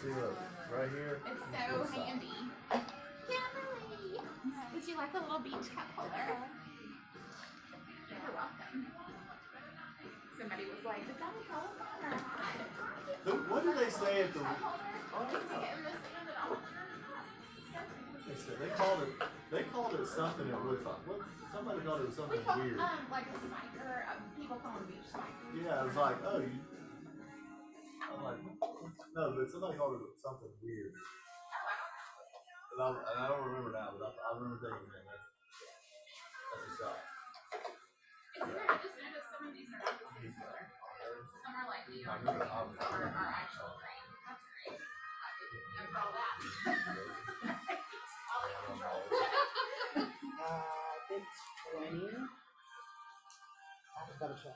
See, look, right here. It's so handy. Kimberly, would you like a little beach cup holder? You're welcome. Somebody was like, "Is that a telephone or not?" What did they say at the? They called it something at Woodstock. What? Somebody called it something weird. Like a spiker. People call them beach spikers. Yeah, it was like, oh, you. I'm like, no, but somebody called it something weird. And I don't remember now, but I remember thinking, man, that's a shot. It's weird. I just noticed some of these are not the same color. Some are like neon green, some are actual green. That's great. And for all that. It's 20. I have to double check.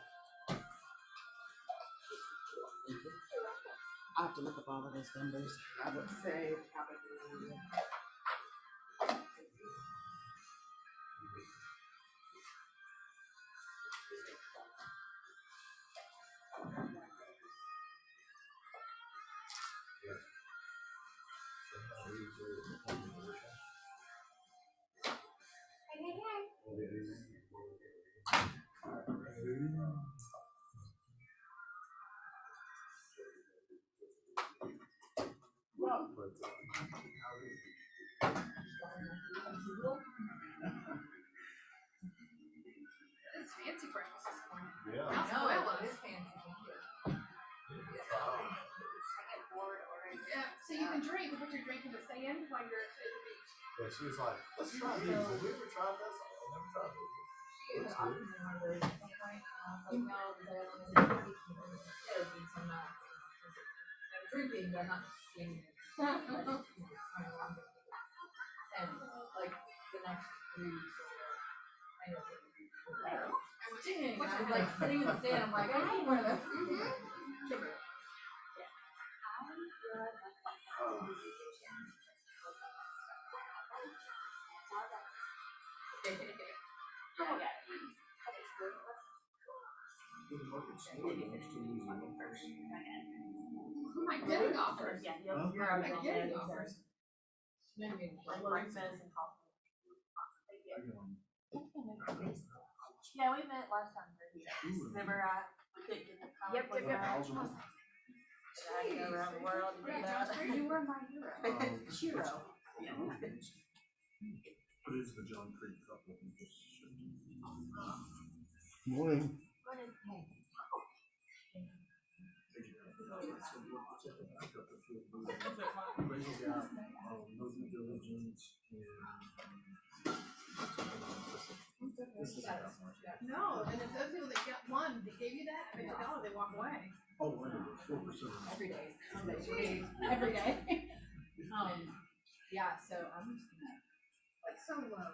I have to look up all of those numbers. I would say probably. It's fancy breakfast this morning. Yeah. That's what it was. It's fancy. Yeah, so you can drink, put your drink in the sand while you're at the beach. Yeah, she was like, let's try these. Have we ever tried this? I've never tried those. She was offering me one of those at some point. I was like, no, because I don't want to teach me. So I'm not drinking, but I'm not singing. And like the next 3 weeks or I know. Dang, I was like sitting in the stand. I'm like, I need one of those. Sugar. I'm getting offers. Yeah, I'm getting offers. Maybe like breakfast and coffee. Yeah, we met last time. Remember, we couldn't get the comic book out. I go around the world and do that. You were my hero. Hero. What is the John Creek Cup? Morning. No, and if those people that get one, they gave you that, $50, they walk away. Oh, wonderful. 4%. Every day. Every day. Yeah, so I'm just gonna. It's so low.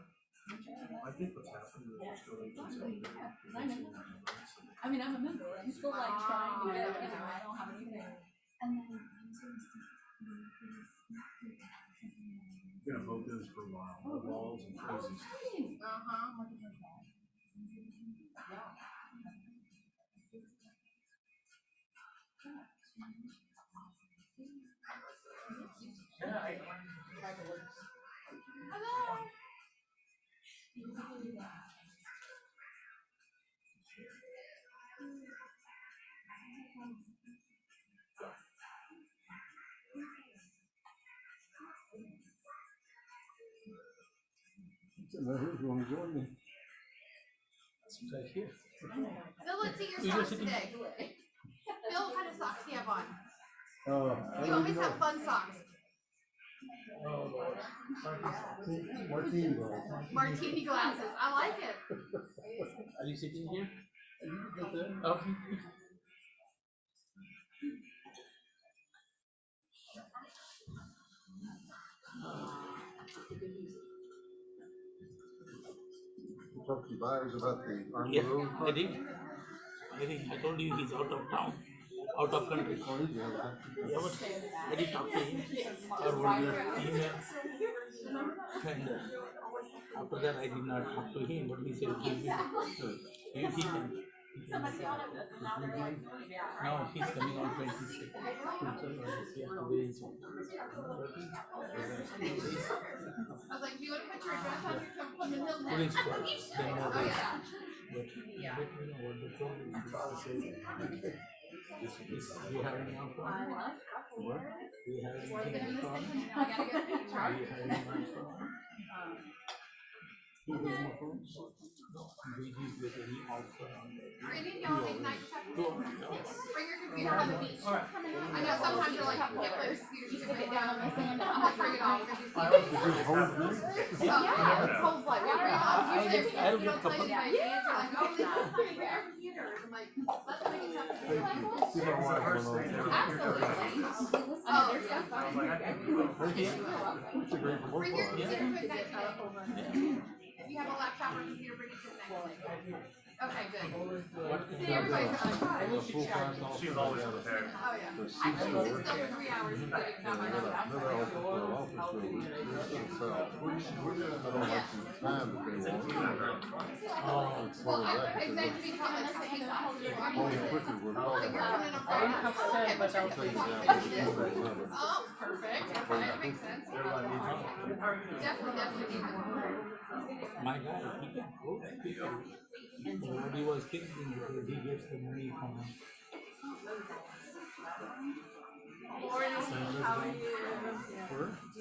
I think what's happening is Yes. I I'm a member. I'm still like trying to get it. I don't have anything. You're gonna vote those for a while. The walls and crazy stuff. Who's going to join me? Right here. Bill, let's see your socks today. Bill, what kind of socks do you have on? You always have fun socks. Martini glasses. Martini glasses. I like it. Are you sitting here? You can get there. Okay. Talk to your buyers about the Army Yeah, Road I project. did. I told you he's out of town, out of country. Oh, did you? Yeah, but I did talk to him. Or would you email? And after that, I did not talk to him, but he said he can. Somebody on it, and now they're like, yeah. No, he's coming on 26. He has to wait. I was like, do you want to put your address on your come from the hill Today is next? twice. Then more Oh, days. yeah. But you know what the problem is. Do you have any alcohol? What? Do you have anything alcohol? I gotta get a Do picture. you have any alcohol? He doesn't alcohol? No. He's with any alcohol. Are any of y'all midnight checkers? Go on. Bring your computer on the beach. I know sometimes you're like, you can't wear excuse. You can get down on this and I'm gonna turn it off because you see it. Yeah, it holds like water. Usually if you don't tell you by chance, you're like, oh, they don't put it in our computers. I'm like, that's what you have to do. Absolutely. Oh, there's so funny. Bring your computer to Ignite today. If you have a laptop or computer, bring it to Ignite today. Okay, good. See, everybody's like, She's always prepared. oh yeah. I can sit still for 3 hours and get it done by myself. Well, I excited to be taught that he's not holding your body. Oh, you're coming in on Friday. Okay, but oh, perfect. Okay, that makes sense. Definitely need that. My guy, he can close people. What he was thinking because he gets the money from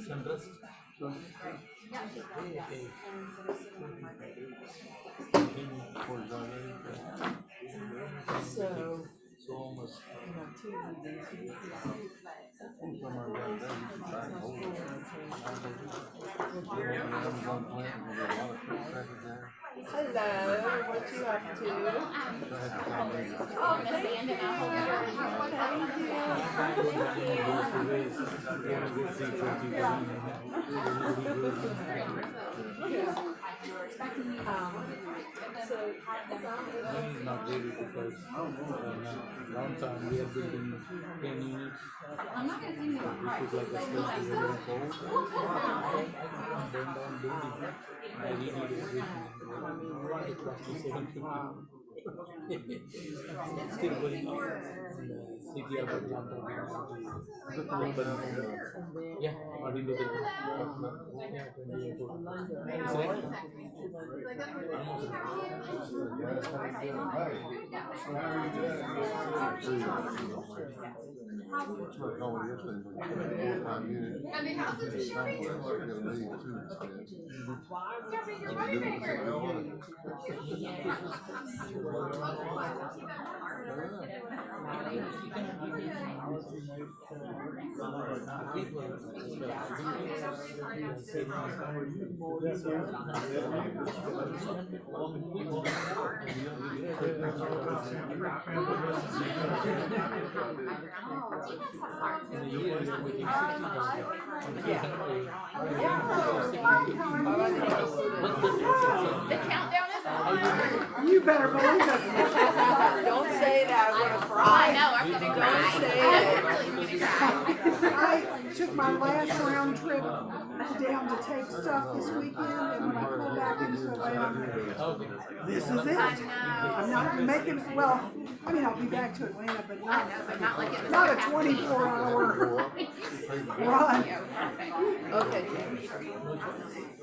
Sunrest. So almost. Hello, what you up to? Oh, Miss Andy, I hope He's not ready because long time we are building 10 units. I'm not going to sing you a This is like a space that we're going to fold. I can't burn down building. I really need everything. It costs me $750. It's still going up. City of Atlanta. Yeah, what do you do? Yeah, 28. It's right. I mean, how's the shopping? Your money maker. The countdown is on. You better believe it. Don't say that, I'm gonna I cry. know, I'm gonna cry. I'm really gonna cry. I took my last round trip down to take stuff this weekend, and when I pulled back into Atlanta, this is it. I'm not making, well, I mean, I'll be back to Atlanta, but I know, but not like it was not a like 24-hour run. Okay.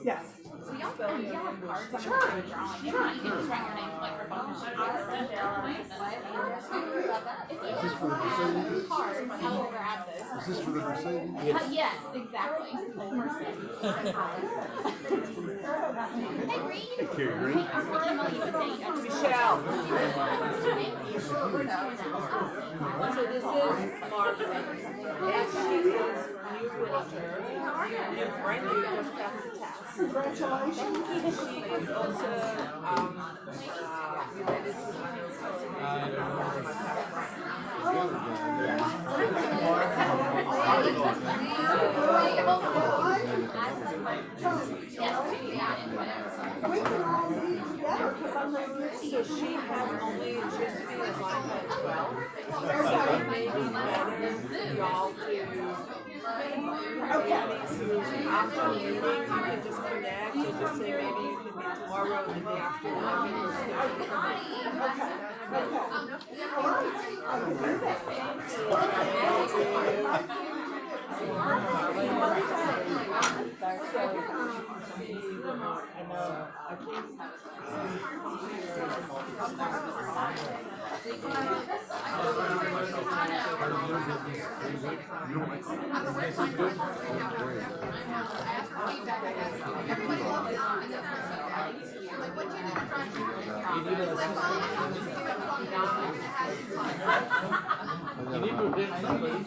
Yes. So y'all have cards on your drawing. You can just write your name like for fun. If you have cards, I will grab those. Is this for the Mercedes? Yes, exactly. Hey, Reed. Here, Green. I'm working on you a date. Michelle. So this is Margaret, and she is new realtor, brand new, just passed the test. Congratulations. She is also related to we can all be together because I'm going to get so she has only just to be invited at 12. So maybe better y'all do. Okay. After the meeting, you can just connect and just say maybe you can meet tomorrow in the afternoon. Okay. You need to bring somebody.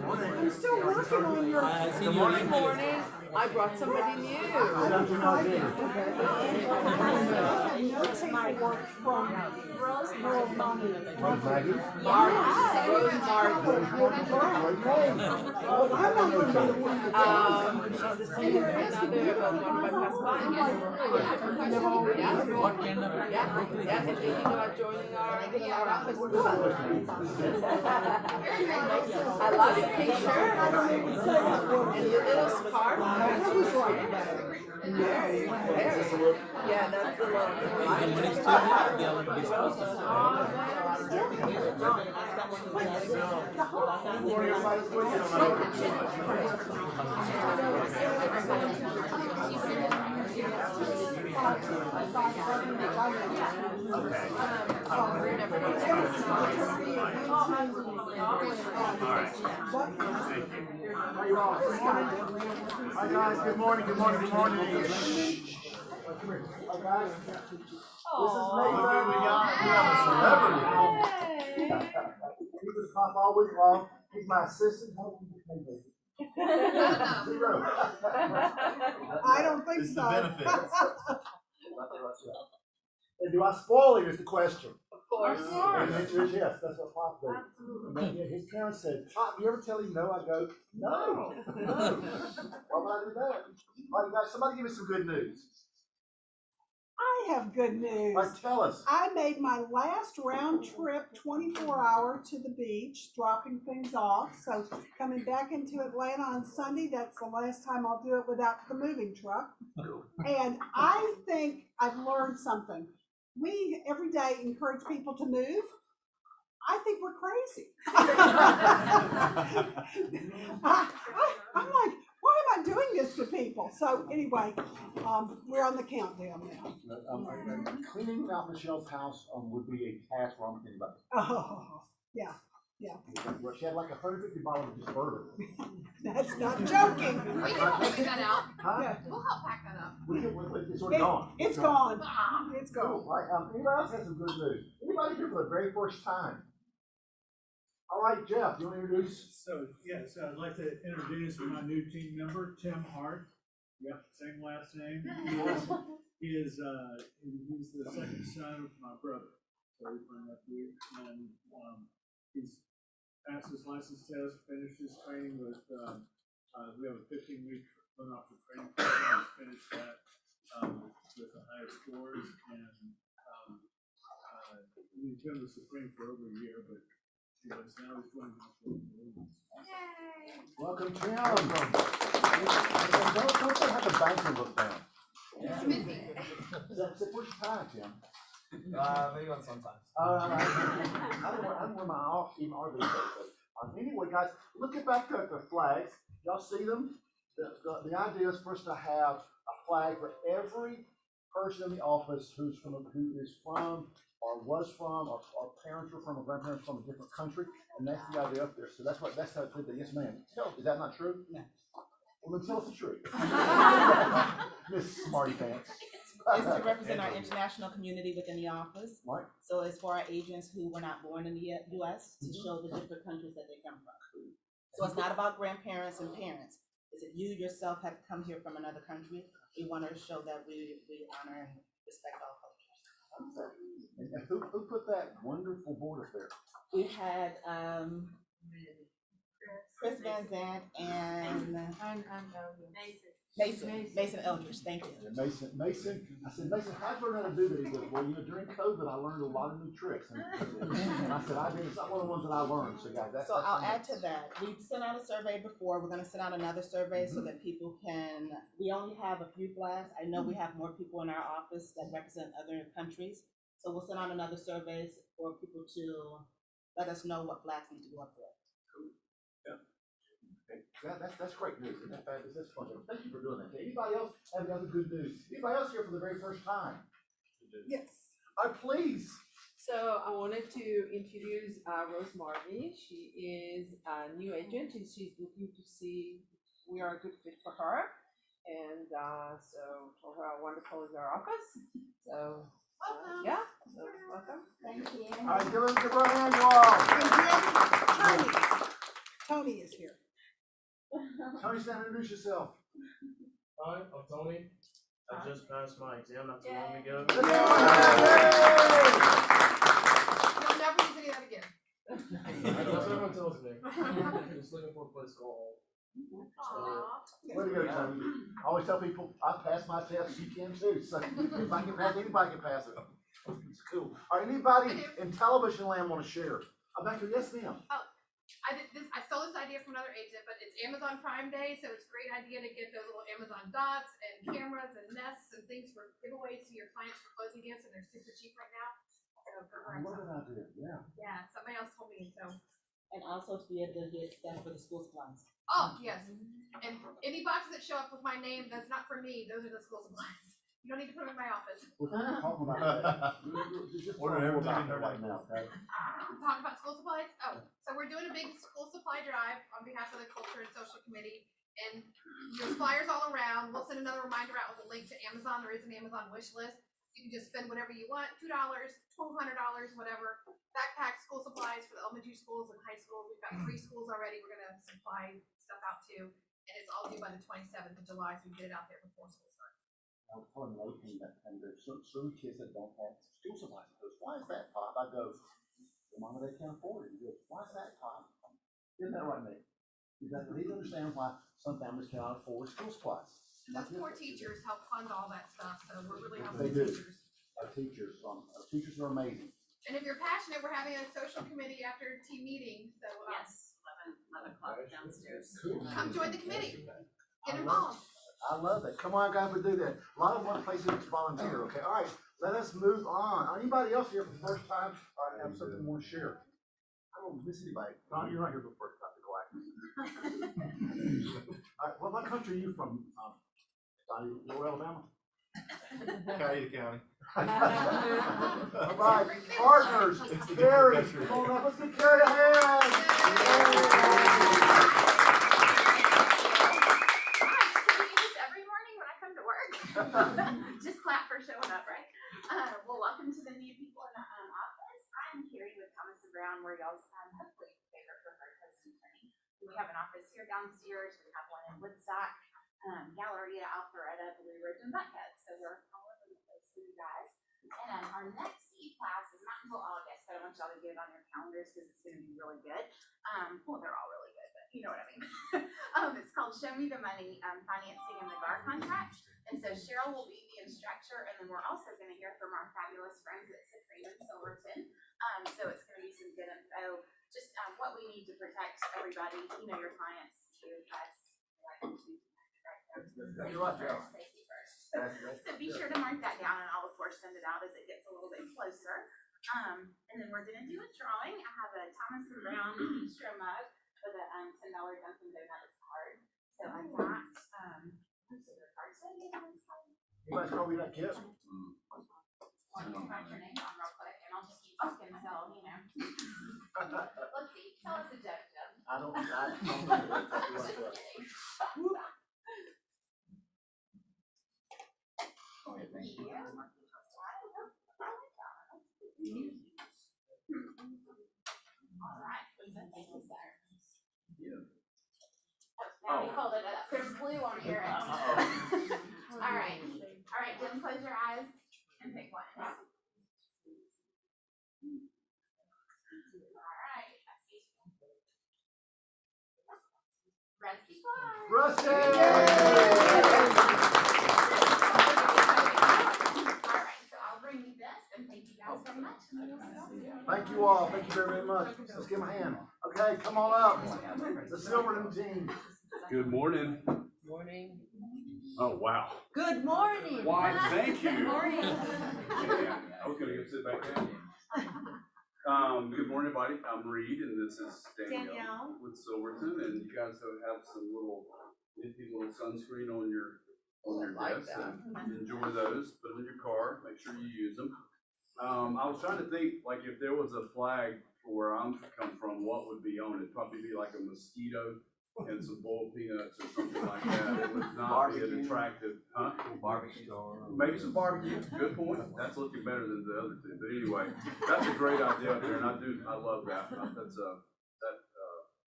I'm still working on your. Good morning. I brought somebody new. Notes paperwork from Rose Money. Rose Maggie? Rose Martin. I'm not going to be the one to and thinking about joining our office. I love your pink shirt and your little scarf. Yeah, that's the look. Hi guys, good morning, good morning, good morning. Hi guys. This is me, baby. We have a celebrity. He was pop all week long. He's my assistant. Zero. I don't think It's so. the benefits. And do I spoil it is the question. Of course. Yes, that's what Pop did. His parents said, Pop, you ever tell him no? I go, no. Why would I do that? All right, guys, somebody give me some good news. I have good news. Like, tell us. I made my last round trip 24-hour to the beach, dropping things off. So coming back into Atlanta on Sunday, that's the last time I'll do it without the moving truck. And I think I've learned something. We every day encourage people to move. I think we're crazy. I'm like, why am I doing this to people? So anyway, we're on the countdown now. Cleaning out Michelle's house would be a task for almost anybody. Oh, yeah. She had like 150 bottles of just bourbon. That's not joking. We can help figure that out. Huh? Yeah. We'll help pack that up. It's already gone. It's gone. It's Cool. gone. Right. Anybody else has some good news? Anybody here for the very first time? All right, Jeff, you want to introduce? So, yes, I'd like to introduce my new team member, Tim Hart. We have the same last name. He's the second son of my brother. So he's my nephew. And he's passed his license test, finished his training with, we have a 15-week run-off training program. He's finished that with the highest scores. And he's been with Supreme for over a year, but now he's joining Gold Millennials. Yay! Welcome, Tim. Don't they have the banker look down? It's busy. Where's your tie, Tim? Maybe on sometimes. I don't wear my off-team RV coat. Anyway, guys, look back at the flags. Y'all see them? The idea is for us to have a flag for every person in the office who is from, or was from, or parents were from, or grandparents from a different country, and that's the idea up there. So that's how it did. Yes, ma'am. Is that not true? No. Well, then tell us the truth. Miss Smarty Pants. It's to represent our international community within the office. Right. So it's for our agents who were not born in the U.S. to show the different countries that they come from. So it's not about grandparents and parents. It's if you yourself have come here from another country, we want to show that we honor and respect all cultures. And who put that wonderful board up there? We had, Chris Van Zandt and Mason Eldridge, thank you. And Mason, I said, Mason, how'd you learn how to do that? He goes, well, during COVID, I learned a lot of new tricks. And I said, it's not one of the ones that I learned, so guys, that's. So I'll add to that. We sent out a survey before. We're gonna send out another survey so that people can, we only have a few flags. I know we have more people in our office that represent other countries. So we'll send out another survey for people to let us know what flags need to go up there. That's great news. Isn't that fabulous? That's fun. Thank you for doing that. Anybody else have any other good news? Anybody else here for the very first time? Yes. Please. So I wanted to introduce Rose Marvey. She is a new agent and she's looking to see if we are a good fit for her. And so told her how wonderful is our office. So yeah, so welcome. Thank you. All right, give her a hand, you all. Tony is here. Tony, stand and introduce yourself. Hi, I'm Tony. I just passed my exam not too long ago. You'll never use any of that again. That's what everyone tells me. Just looking for a place to go home. Way to go, Tony. I always tell people, I passed my test, you can too. So if I can pass, anybody can pass it. It's cool. All right, anybody in television land want to share? I'm back here. Yes, ma'am. I stole this idea from another agent, but it's Amazon Prime Day, so it's a great idea to get those little Amazon dots and cameras and nests and things for giveaways to your clients for closing gifts, and they're super cheap right now. I love that idea. Yeah. Yeah, somebody else told me so. And also to be able to get stuff for the school supplies. Oh, yes. And any boxes that show up with my name, that's not for me. Those are the school supplies. You don't need to put them in my office. We're talking about that. Just Order everything right now, okay? Talk about school supplies? Oh, so we're doing a big school supply drive on behalf of the Culture and Social Committee. And there's flyers all around. We'll send another reminder out with a link to Amazon. There is an Amazon wish list. You can just spend whatever you want, $2, $1,200, whatever. Backpack, school supplies for the elementary schools and high schools. We've got 3 schools already. We're gonna supply stuff out to. And it's all due by the 27th of July, so we get it out there before school starts. I was telling Lathan that, and there's some kids that don't have school supplies. He goes, why is that, Pop? I go, well, Mama, they can't afford it. He goes, why is that, Pop? Isn't that right, mate? He doesn't understand why some families cannot afford school supplies. Those poor teachers help fund all that stuff, so we're really helping They the do. teachers. Our teachers are amazing. And if you're passionate, we're having a social committee after team meeting, so Yes, 11 o'clock downstairs. come join the committee. Get involved. I love it. Come on, guys, we do that. A lot of one places is volunteer, okay? All right, let us move on. Anybody else here for the first time? All right, have something more to share. I don't miss anybody. No, you're not here for the first time, be quiet. All right, what country are you from? Donnie, Lower Alabama? Cayuga County. All right, partners, Carrie, come on up, let's get Carrie a hand. Just clap for showing up, right? Well, welcome to the new people in the office. I'm Carrie with Thomas & Brown. We're y'all's hopefully favorite preferred hosting attorney. We have an office here downstairs. We have one in Woodstock, Galleria, Alpharetta, Blue Ridge, and Buckhead. So we're all over the place for you guys. And our next class is not until August, but I want y'all to get it on your calendars because it's going to be really good. Well, they're all really good, but you know what I mean. It's called Show Me the Money, Financing and the GAR Contract. And so Cheryl will be the instructor, and then we're also going to hear from our fabulous friends at Supreme and Silverton. So it's going to be some good info, just what we need to protect everybody, you know, your clients, to us. Safety first. So be sure to mark that down, and I'll of course send it out as it gets a little bit closer. And then we're going to do a drawing. I have a Thomas & Brown Bistro mug with a $10 Dunkin' Donuts card. So I've got You guys call me that kid? Write your name down real quick, and I'll just keep talking until, you know. Let's see. Tell us a joke, Jeff. I don't know. Just kidding. Yeah. All right. Thank you, sir. Now you folded it up. There's glue on here. All right, Jen, close your eyes and pick one. All right. Rusty card. Rusty! All right, so I'll bring you this, and thank you guys so much. Thank you all. Thank you very, very much. Let's give them a hand. Okay, come on up. The Silverton team. Good morning. Morning. Oh, wow. Good morning. Why, thank you. Good morning. Yeah, I was gonna go sit back down. Good morning, everybody. I'm Reed, and this is Danielle with Silverton, and you guys have some little sunscreen on your desk, and enjoy those. Put them in your car. Make sure you use them. I was trying to think, like, if there was a flag for where I'm come from, what would be on it? It'd probably be like a mosquito and some boiled peanuts or something like that. It would not be an attractive, huh? Barbecue. Maybe some barbecue. Good point. That's looking better than the other two. But anyway, that's a great idea up there, and I love that. That's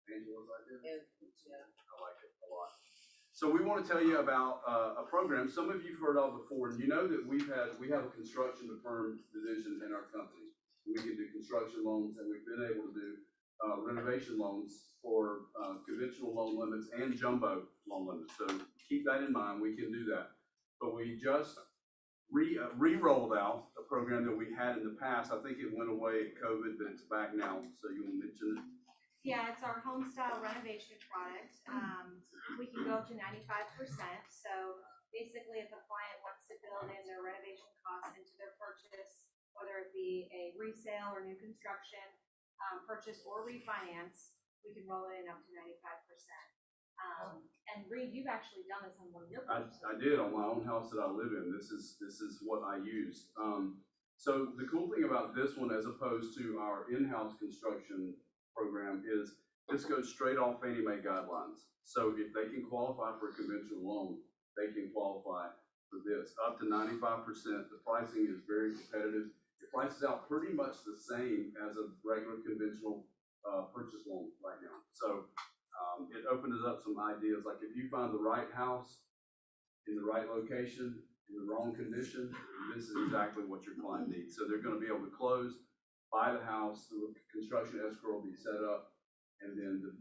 Angela's idea. Yeah. I like it a lot. So we want to tell you about a program some of you've heard of before. You know that we have a construction to perm division in our company. We can do construction loans, and we've been able to do renovation loans for conventional loan limits and jumbo loan limits. So keep that in mind. We can do that. But we just re-rolled out a program that we had in the past. I think it went away at COVID, but it's back now. So you want to mention it? Yeah, it's our home style renovation product. We can go up to 95%. So basically, if a client wants to build in their renovation costs into their purchase, whether it be a resale or new construction, purchase or refinance, we can roll it in up to 95%. And Reed, you've actually done this on one of your purchases. I did on my own house that I live in. This is what I use. So the cool thing about this one, as opposed to our in-house construction program, is this goes straight off Fannie Mae guidelines. So if they can qualify for a conventional loan, they can qualify for this up to 95%. The pricing is very competitive. It prices out pretty much the same as a regular conventional purchase loan right now. So it opens up some ideas. Like if you find the right house in the right location in the wrong condition, this is exactly what your client needs. So they're going to be able to close, buy the house, the construction escrow will be set up, and then the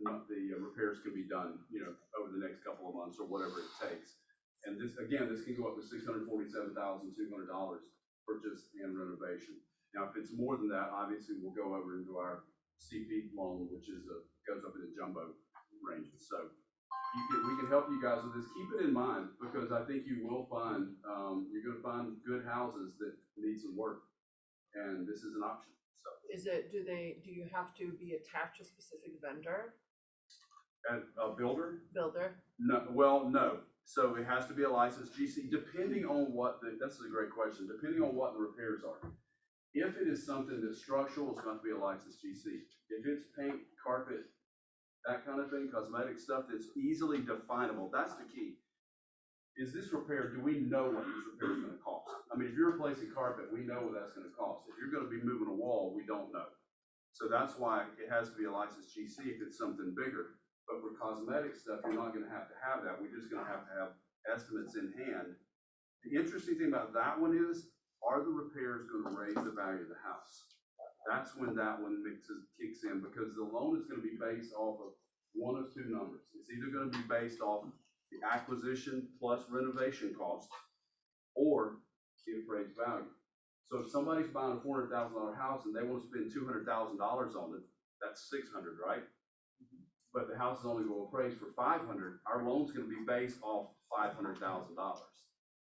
repairs can be done, over the next couple of months or whatever it takes. And this can go up to $647,200 purchase and renovation. Now, if it's more than that, obviously we'll go over into our CP loan, which is goes up in the jumbo ranges. So we can help you guys with this. Keep it in mind, because I think you will find you're going to find good houses that need some work, and this is an option. So Do you have to be attached to a specific vendor? A builder? No. No. So it has to be a licensed GC, depending on what that's a great question. Depending on what the repairs are. If it is something that's structural, it's going to be a licensed GC. If it's paint, carpet, that kind of thing, cosmetic stuff that's easily definable, that's the key. Is this repair, do we know what this repair is going to cost? I mean, if you're replacing carpet, we know what that's going to cost. If you're going to be moving a wall, we don't know. So that's why it has to be a licensed GC if it's something bigger. But for cosmetic stuff, you're not going to have that. We're just going to have estimates in hand. The interesting thing about that one is, are the repairs going to raise the value of the house? That's when that one kicks in, because the loan is going to be based off of one of two numbers. It's either going to be based off the acquisition plus renovation cost, or the appraised value. So if somebody's buying a $400,000 house and they want to spend $200,000 on it, that's $600, right? But the house is only going to appraise for $500. Our loan's going to be based off $500,000.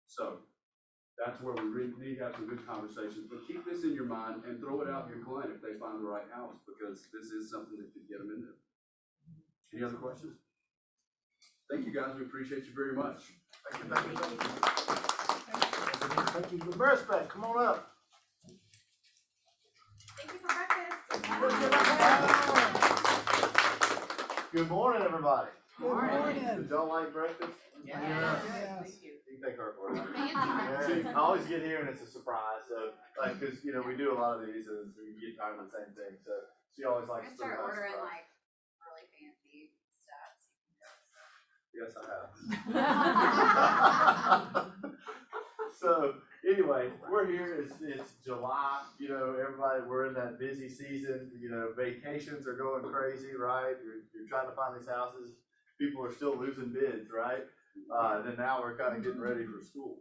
So that's where we really need to have some good conversations. But keep this in your mind and throw it out to your client if they find the right house, because this is something that could get them in there. Any other questions? Thank you, guys. We appreciate you very much. Thank you. Thank you. Respect, come on up. Thank you for breakfast. Good morning, everybody. Good morning. Did y'all like breakfast? Yes. You can take her for it. Fancy. I always get here and it's a surprise. So, like, because we do a lot of these and we get tired of the same thing. So she always likes to Start ordering surprise. like really fancy stuff. Yes, I have. So anyway, we're here. It's July. You know, everybody, we're in that busy season. You know, vacations are going crazy, right? You're trying to find these houses. People are still losing bids, right? And then now we're kind of getting ready for school.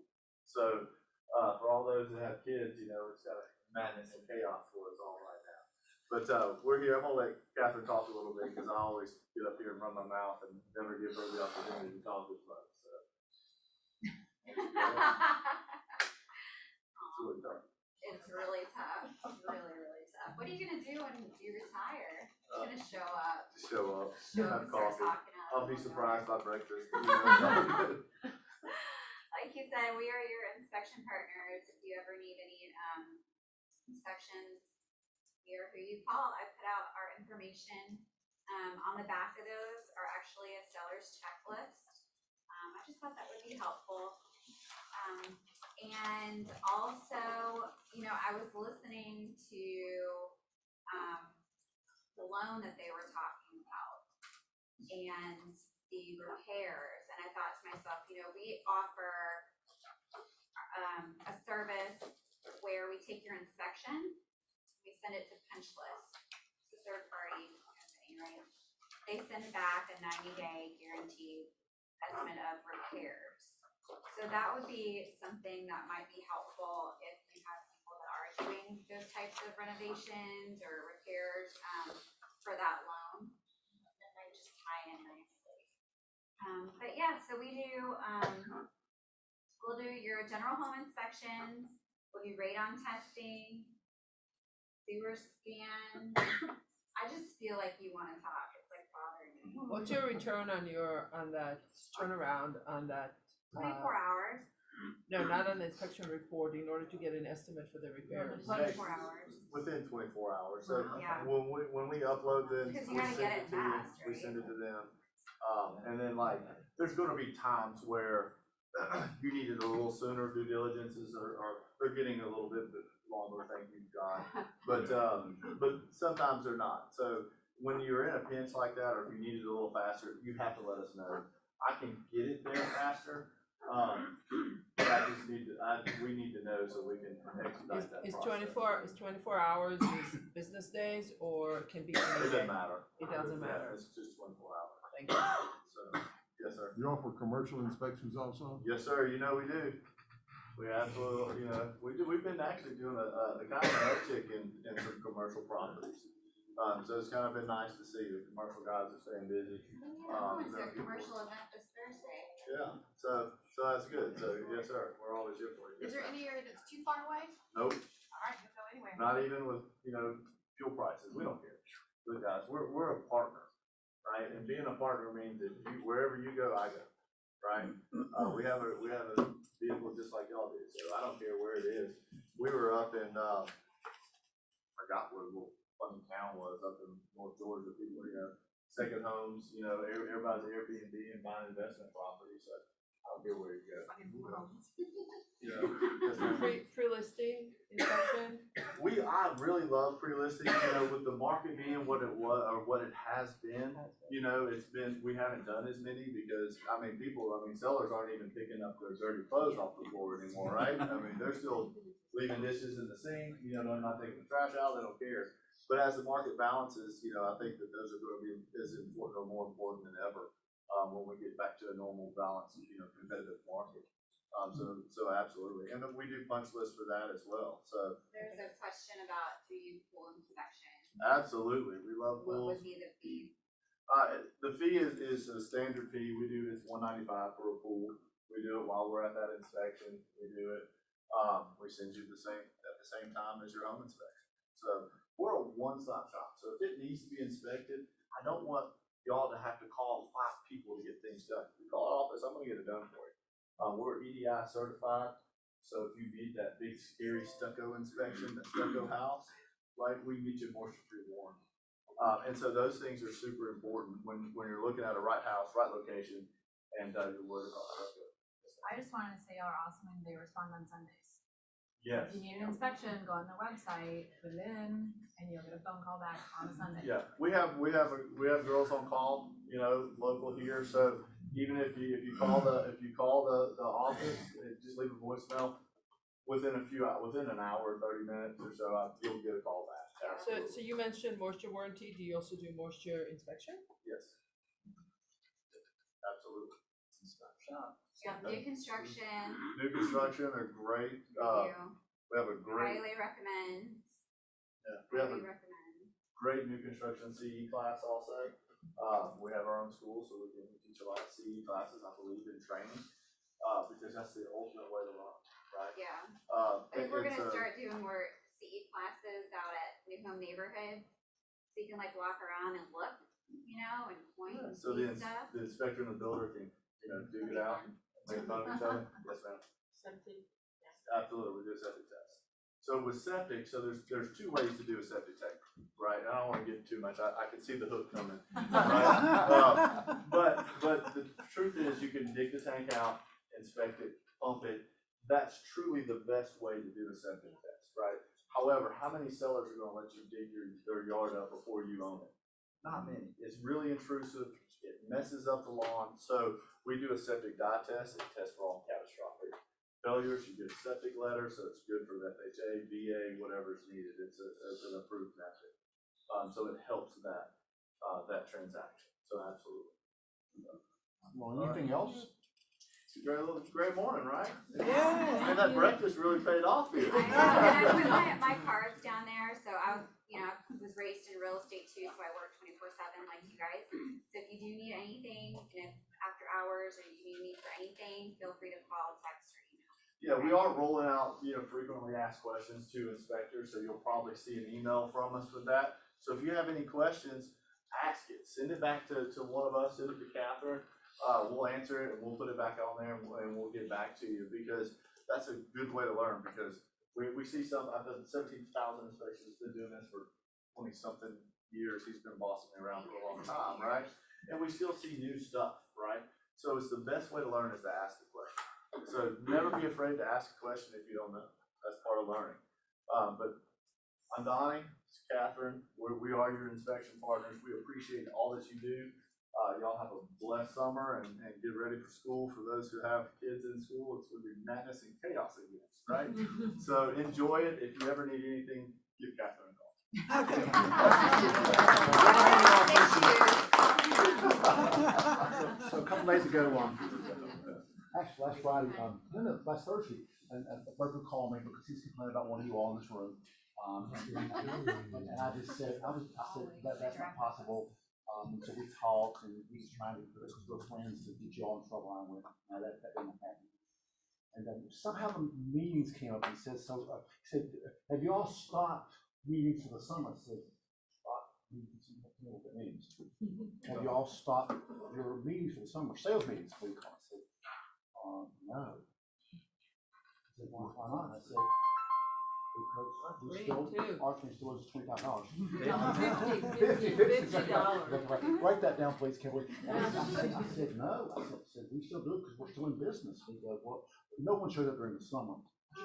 So for all those that have kids, you know, it's got madness and chaos for us all right now. But we're here. I'm gonna let Catherine talk a little bit because I always get up here and run my mouth and never give her the opportunity to talk as much. So. It's really tough. It's really, really tough. What are you gonna do when you retire? You're gonna show up. Show up. Show up Have and start coffee. talking up. I'll be surprised by breakfast. You know, Like you said, we are your inspection partners. If you ever need any inspections, we are who you call. I put out our information. On the back of those are actually a seller's checklist. I just thought that would be helpful. And also, you know, I was listening to the loan that they were talking about and the repairs. And I thought to myself, you know, we offer a service where we take your inspection, we send it to Punch List. It's a third party company, right? They send back a 90-day guaranteed estimate of repairs. So that would be something that might be helpful if you have people that are doing those types of renovations or repairs for that loan. That might just tie in nicely. But yeah, so we do, we'll do your general home inspections, we'll do radon testing, sewer scan. I just feel like you want to talk. It's like bothering me. What's your return on that turnaround on that? 24 hours. No, not on the inspection report, in order to get an estimate for the repairs. 24 hours. Within 24 hours. So Yeah. when we upload them, Because we you gotta send get it it to you, fast, we right? send it to them. And then like, there's gonna be times where you needed a little sooner. Due diligences are they're getting a little bit longer, thank you, God. But sometimes they're not. So when you're in a pinch like that, or if you need it a little faster, you have to let us know. I can get it there faster. But I just need to, we need to know so we can expedite that Is process. 24 hours is business days, or can be any It day? doesn't matter. It doesn't Yeah, matter. it's just 24 hours. Thank you. So, yes, sir. You offer commercial inspections also? Yes, sir. You know we do. We absolutely, you know, we do. We've been actually doing a kind of an uptick in some commercial properties. So it's kind of been nice to see the commercial guys are staying busy. It's a commercial event this Thursday. Yeah. So that's good. So yes, sir. We're always here for you. Is there any area that's too far away? Nope. All right, you'll go anywhere. Not even with, you know, fuel prices. We don't care. Look, guys, we're a partner, right? And being a partner means that wherever you go, I go, right? We have a vehicle just like y'all do, so I don't care where it is. We were up in I forgot what little funny town was up in North Georgia. People, you know, second homes, you know, everybody's Airbnb and buying investment property, so I don't care where you go. Yeah. Pre-listing inspection? I really love pre-listing, you know, with the market being what it was, or what it has been, you know, we haven't done as many because, sellers aren't even picking up their dirty clothes off the floor anymore, right? I mean, they're still leaving dishes in the sink, you know, they're not taking the trash out, they don't care. But as the market balances, you know, I think that those are going to be as important or more important than ever when we get back to a normal balance, you know, competitive market. So absolutely, and then we do punch lists for that as well. So There's a question about, do you pool inspection? absolutely, we love What pools. would be the fee? The fee is a standard fee. We do it's $195 for a pool. We do it while we're at that inspection. We do it. We send you at the same time as your home inspection. So we're a one-stop shop. So if it needs to be inspected, I don't want y'all to have to call 5 people to get things done. You call our office, I'm gonna get it done for you. We're EDI certified, so if you need that big scary stucco inspection, that stucco house, like we can get you moisture-free warm. And so those things are super important when you're looking at a right house, right location, and you're worried about stucco. I just wanted to say y'all are awesome and they respond on Sundays. Yes. If you need an inspection, go on their website, put it in, and you'll get a phone call back on a Sunday. Yeah, we have girls on call, you know, local here. So Even if you call the office, just leave a voicemail, within an hour, 30 minutes or so, you'll get a call back. So you mentioned moisture warranty. Do you also do moisture inspection? Yes. Absolutely. Yeah, new construction. New construction are great. We have a great, Highly recommend. yeah, we have a Highly recommend. great new construction CE class also. We have our own school, so we can teach a lot of CE classes, I believe, in training, because that's the ultimate way to learn, right? Yeah. I I think we're gonna start doing more CE classes out at New Home Neighborhood, so you can like walk around and look, and point and So see the stuff. inspector and the builder can, dig it out, make fun of each other. Yes, ma'am. Something. Absolutely, we do a septic test. So with septic, there's two ways to do a septic test, right? I don't want to get too much. I can see the hook coming, right? But the truth is, you can dig the tank out, inspect it, pump it. That's truly the best way to do a septic test, right? However, how many sellers are going to let you dig their yard up before you own it? Not many. It's really intrusive. It messes up the lawn. So we do a septic dye test. It tests for all catastrophic failures. You get a septic letter, so it's good for FHA, VA, whatever is needed. It's an approved method. So it helps that transaction. So absolutely. Well, anything else? It's a great morning, right? Yeah. And that breakfast really paid off here. I know, and I put my cards down there, so I was raised in real estate too, so I work 24/7 like you guys. So if you do need anything, after hours, or you need me for anything, feel free to call, text, or email. Yeah, we are rolling out, frequently asked questions to inspectors, so you'll probably see an email from us with that. So if you have any questions, ask it. Send it back to one of us, send it to Catherine. We'll answer it and we'll put it back on there and we'll get back to you, because that's a good way to learn, because we see I've done 17,000 inspections, been doing this for 20-something years. He's been bossing me around for a long time, right? And we still see new stuff, right? So it's the best way to learn is to ask the question. So never be afraid to ask a question if you don't know. That's part of learning. But I'm Donnie, it's Catherine. We are your inspection partners. We appreciate all that you do. Y'all have a blessed summer and get ready for school. For those who have kids in school, it's going to be madness and chaos again, right? So enjoy it. If you ever need anything, give Catherine a call. So a couple days ago, actually last Friday, last Thursday, a broker called me because he's complaining about one of you all in this room. And I just said, that's not possible. So we talked, and he was trying to put us with friends to get you all in trouble. I went, no, that didn't happen. And then somehow the meetings came up. He said, he said, have you all stopped meetings for the summer? I said, stop meetings, you know what that means. Have you all stopped your meetings for the summer? Sales meetings, what do you call it? I said, no. He said, why not? I said, because our thing still is $25. $50. Write that down, please, can we? I said, no. I said, we still do it because we're still in business. He goes, well, no one showed up during the summer.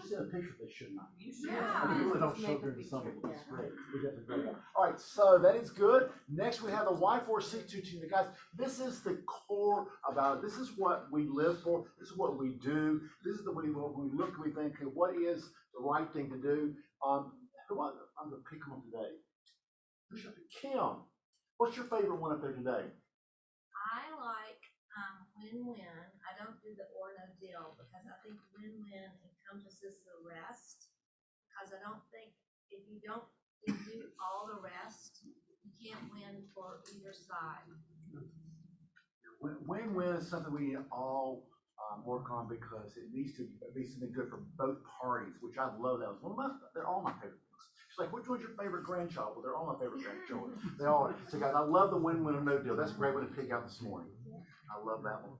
She sent a picture, they should not. Yeah. We really don't show during the summer, but it's great. We got the great. All right, so that is good. Next, we have the Y4C2 team. Guys, this is the core about it. This is what we live for. This is what we do. This is the way when we look, we think, okay, what is the right thing to do? I'm going to pick one today. Kim, what's your favorite one up there today? I like win-win. I don't do the or no deal because I think win-win encompasses the rest. Because I don't think if you do all the rest, you can't win for either side. Win-win is something we all work on because it needs to be good for both parties, which I love. That was they're all my favorite things. She's like, which one's your favorite grandchild? Well, they're all my favorite grandchildren. They all are. So guys, I love the win-win or no deal. That's a great one to pick out this morning. I love that one.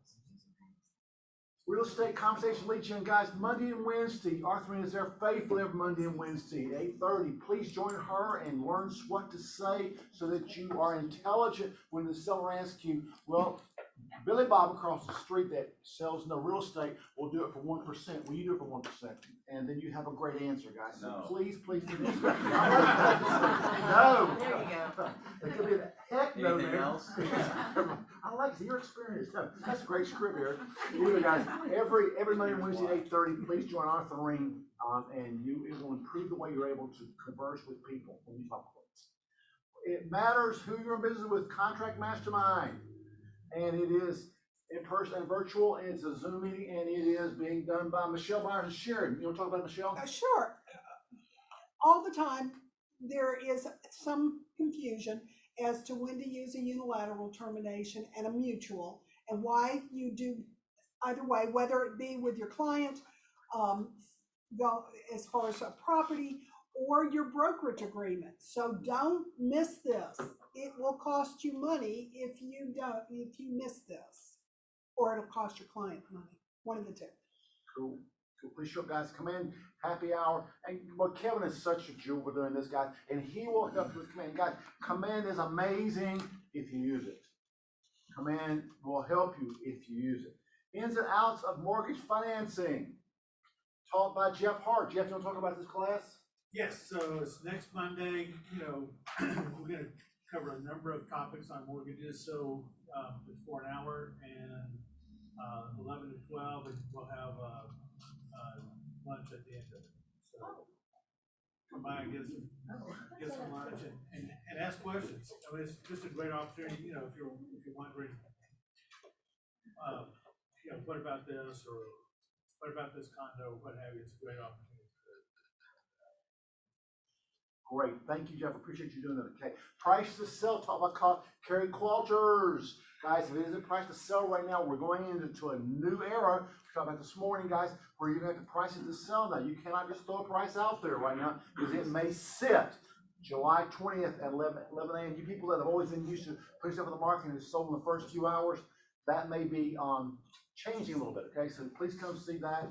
Real estate conversation leads you in, guys. Monday and Wednesday, Arthurine is there faithfully every Monday and Wednesday at 8:30. Please join her and learn what to say so that you are intelligent when the seller asks you, well, Billy Bob across the street that sells no real estate will do it for 1%. Will you do it for 1%? And then you have a great answer, guys. So please do this. No. There you go. It could be a heck no. Anything else? I Alexa, your experience. No, that's a great script here. Anyway, guys, every Monday and Wednesday at 8:30, please join Arthur Ring, and it will improve the way you're able to converse with people when you talk quotes. It matters who you're in business with, Contract Mastermind. And it is in person and virtual, and it's a Zoom meeting, and it is being done by Michelle Myers and Sharon. You want to talk about Michelle? Sure. All the time, there is some confusion as to when to use a unilateral termination and a mutual, and why you do either way, whether it be with your client, as far as a property, or your brokerage agreement. So don't miss this. It will cost you money if you miss this, or it'll cost your client money. One of the two. Cool. So please show guys, come in, happy hour. And well, Kevin is such a jewel for doing this, guys, and he will help you with command. Guys, command is amazing if you use it. Command will help you if you use it. Ins and outs of mortgage financing. Taught by Jeff Hart. Jeff, you want to talk about this class? Yes, so it's next Monday. We're gonna cover a number of topics on mortgages, so it's for an hour, and 11 to 12, and we'll have lunch at the end of it. So come by and get some lunch and ask questions. I mean, it's just a great opportunity. If you're wondering, what about this, or what about this condo, what have you? It's a great opportunity. Great, thank you, Jeff. Appreciate you doing that. Okay, price to sell. Talk about Carrie Qualters, guys. If it isn't price to sell right now, we're going into a new era. We talked about this morning, guys, where you're going to have to price it to sell now. You cannot just throw a price out there right now because it may sit. July 20th at 11 a.m. You people that have always been used to putting stuff in the market and it's sold in the first few hours, that may be changing a little bit. Okay, so please come see that.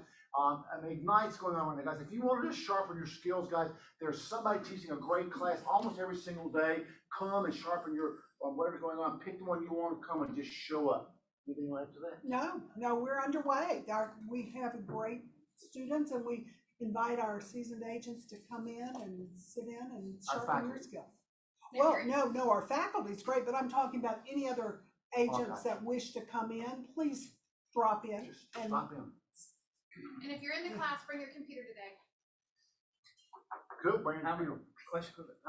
Ignite's going on right now, guys. If you want to just sharpen your skills, guys, there's somebody teaching a great class almost every single day. Come and sharpen your whatever's going on. Pick the one you want to come and just show up. Anything left to that? No, we're underway. We have great students, and we invite our seasoned agents to come in and sit in and sharpen your skills. Well, no, our faculty's great, but I'm talking about any other agents that wish to come in. Please drop in. Just stop in. And if you're in the class, bring your computer today. Good, Brandon. How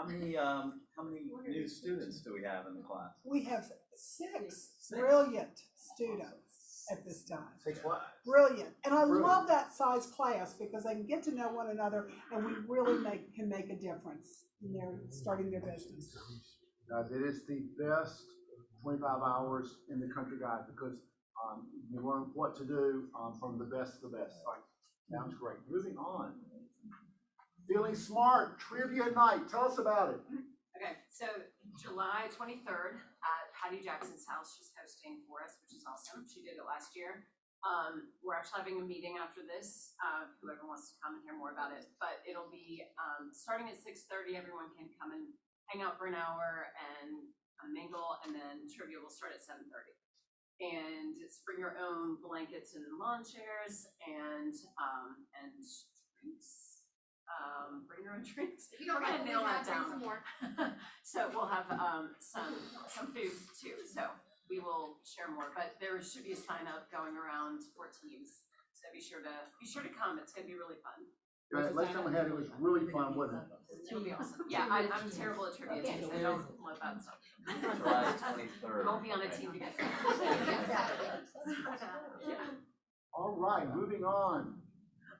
many new students do we have in the class? We have six brilliant students at this time. 6 what? Brilliant. And I love that size class because they can get to know one another, and we really can make a difference in their starting their business. Guys, it is the best 25 hours in the country, guys, because you learn what to do from the best of the best. All right. Sounds great. Moving on. Feeling Smart, Trivia Night. Tell us about it. Okay, so July 23rd at Patty Jackson's house, she's hosting for us, which is awesome. She did it last year. We're actually having a meeting after this, whoever wants to come and hear more about it. But it'll be starting at 6:30. Everyone can come and hang out for an hour and mingle, and then trivia will start at 7:30. And it's bring your own blankets and lawn chairs and drinks. Bring your own drinks. If you don't We're gonna nail that bring down. some more. So we'll have some food too. So we will share more. But there should be a sign up going around for teams. So be sure to come. It's gonna be really fun. Guys, last time we had it was really fun, wasn't it? It'll be awesome. Yeah, I'm terrible at trivia too, so I don't love that stuff. July 23rd. We'll be on a team together. All right, moving on.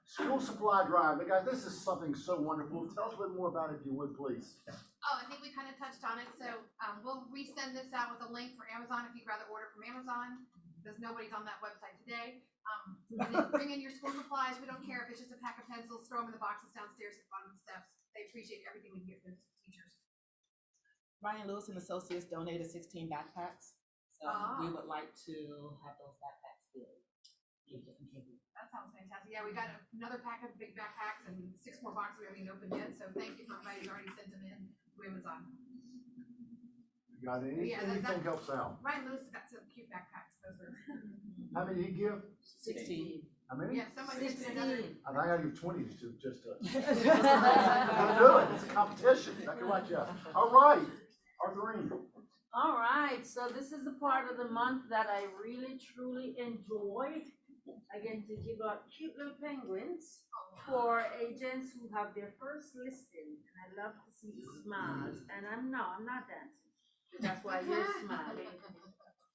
School supply drive. Guys, this is something so wonderful. Tell us a bit more about it, if you would, please. Oh, I think we kind of touched on it. So we'll resend this out with a link for Amazon if you'd rather order from Amazon, because nobody's on that website today. Bring in your school supplies. We don't care if it's just a pack of pencils. Throw them in the boxes downstairs at the bottom of the steps. They appreciate everything we give them teachers. Ryan Lewis and Associates donated 16 backpacks. So we would like to have those backpacks filled. That sounds fantastic. Yeah, we got another pack of big backpacks and 6 more boxes we haven't even opened yet. So thank you for everybody who's already sent them in to Amazon. You got anything helps out. Ryan Lewis has got some cute backpacks. Those are. How many did you give? 16. How many? Yeah, somebody sent another. I gotta give 20 just to. Gotta do it. It's a competition. Exactly right, Jeff. All right, Arthurine. All right, so this is the part of the month that I really truly enjoy. I get to give out cute little penguins for agents who have their first listing. And I love to see the smiles. And I'm not dancing. That's why you're smiling.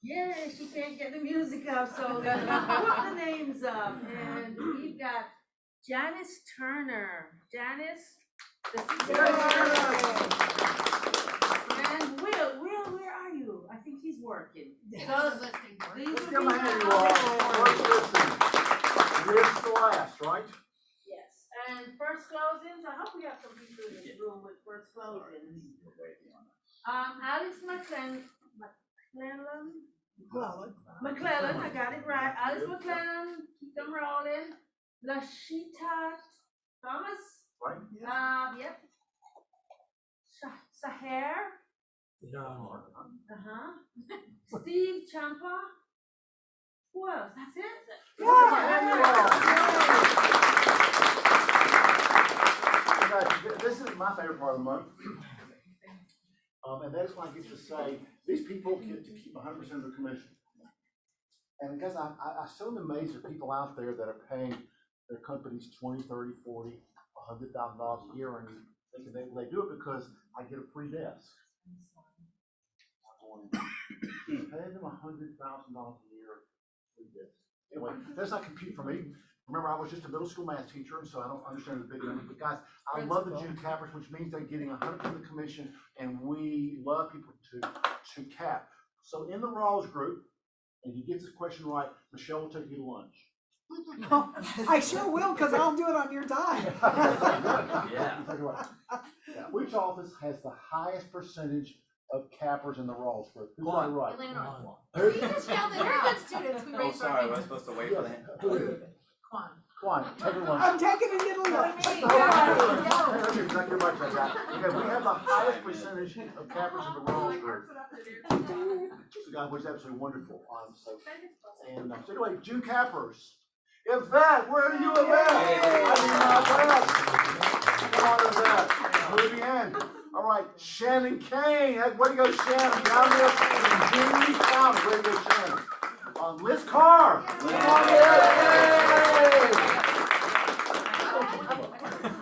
Yeah, she can't get the music up, so put the names up. And we've got Janice Turner. Janice, this is yours. And Will, where are you? I think he's working. So, these Let's will give be him a hand, the you all. highlights. First listen. This the last, right? Yes, and first closings, I hope we have some people in this room with first closings. Alice McClellan, I got it right. Alice McClellan, keep them rolling. Lashita Thomas. Right. Yep. Saher. Steve Champa. Who else? That's it? Guys, this is my favorite part of the month. And that's when I get to say, these people get to keep 100% of their commission. And guys, I still am amazed at people out there that are paying their companies $20, $30, $40, $100,000 a year, and thinking they do it because I get a free desk. Pay them $100,000 a year free desk. Anyway, that's not compute for me. Remember, I was just a middle school math teacher, so I don't understand the big numbers. But guys, I love the June cappers, which means they're getting 100% of the commission, and we love people to cap. So in the Rawls group, and you get this question right, Michelle will take you to lunch. I sure will, because I'll do it on your dime. Yeah. Which office has the highest percentage of cappers in the Rawls group? Who's got it right? You just yelled at her. Good students, we raised our Sorry, was I hands. supposed to wait for that? Quan, take her lunch. I'm taking a little lunch. Thank you very much, I got it. Okay, we have the highest percentage of cappers in the Rawls group. So guys, which is absolutely wonderful. And so anyway, June cappers. Yvette, where are you, Yvette? I need my Yvette. Come on, Yvette. Moving in. All right, Shannon Kane. Way to go, Shannon. Down there in Henry County. Way to go, Shannon. Liz Carr. Come on, Liz.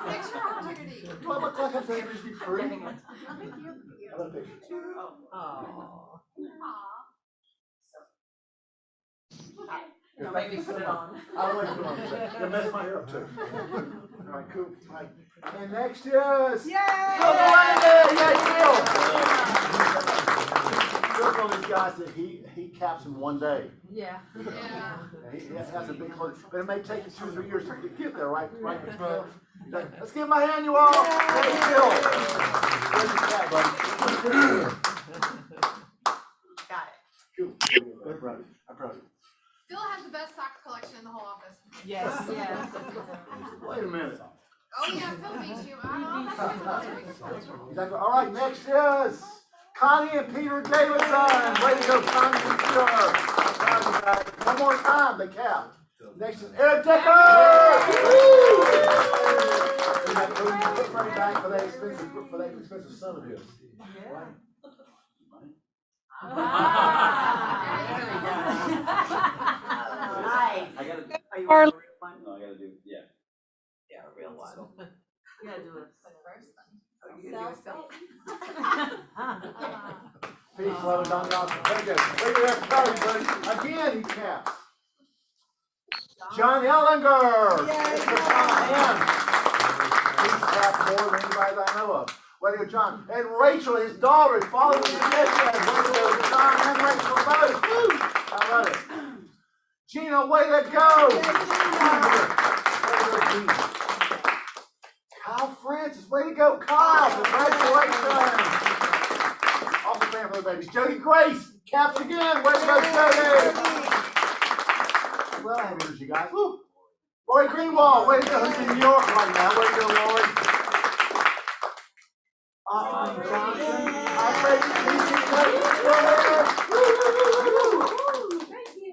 Picture opportunity. Do I look like I'm saying this be free? I love pictures. No, maybe put it on. I like to put it on. You're messing my hair up too. All right, cool. All right. And next is Gold Millennials. Phil's one of these guys that he caps in one day. Yeah. He has a big close, but it may take you 2 or 3 years to get there, right? Right, Phil? Let's give him a hand, you all. Hey, Phil. Where's your cat, buddy? Got it. Cool. I'm proud of you. I'm proud of you. Phil has the best sock collection in the whole office. Yes. Wait a minute. Oh yeah, Phil beats you. Exactly. All right, next is Connie and Peter Davidson. Way to go, Connie and Peter. One more time, the cap. Next is Eric Decker. We got to put money back for that expensive son of his. Right? Nice. I gotta. Are you a real one? No, I gotta do. Yeah. Yeah, a real one. You gotta do it. Peace, love, and Don Johnson. Very good. Very good. Buddy. Again, he caps. John Ellinger. He's capped more than anybody that I know of. Way to go, John. And Rachel, his daughter, is following his head. Way to go, John and Rachel. Both. Woo! I love it. Gina, way to go. Kyle Francis, way to go, Kyle. Congratulations. Also playing for the babies. Jody Grace, caps again. Way to go, Jody. Well, I have energy, guys. Woo. Lori Greenwald, way to go. Who's in New York right now? Way to go, Lori. Johnson. I'm ready to see Thank you.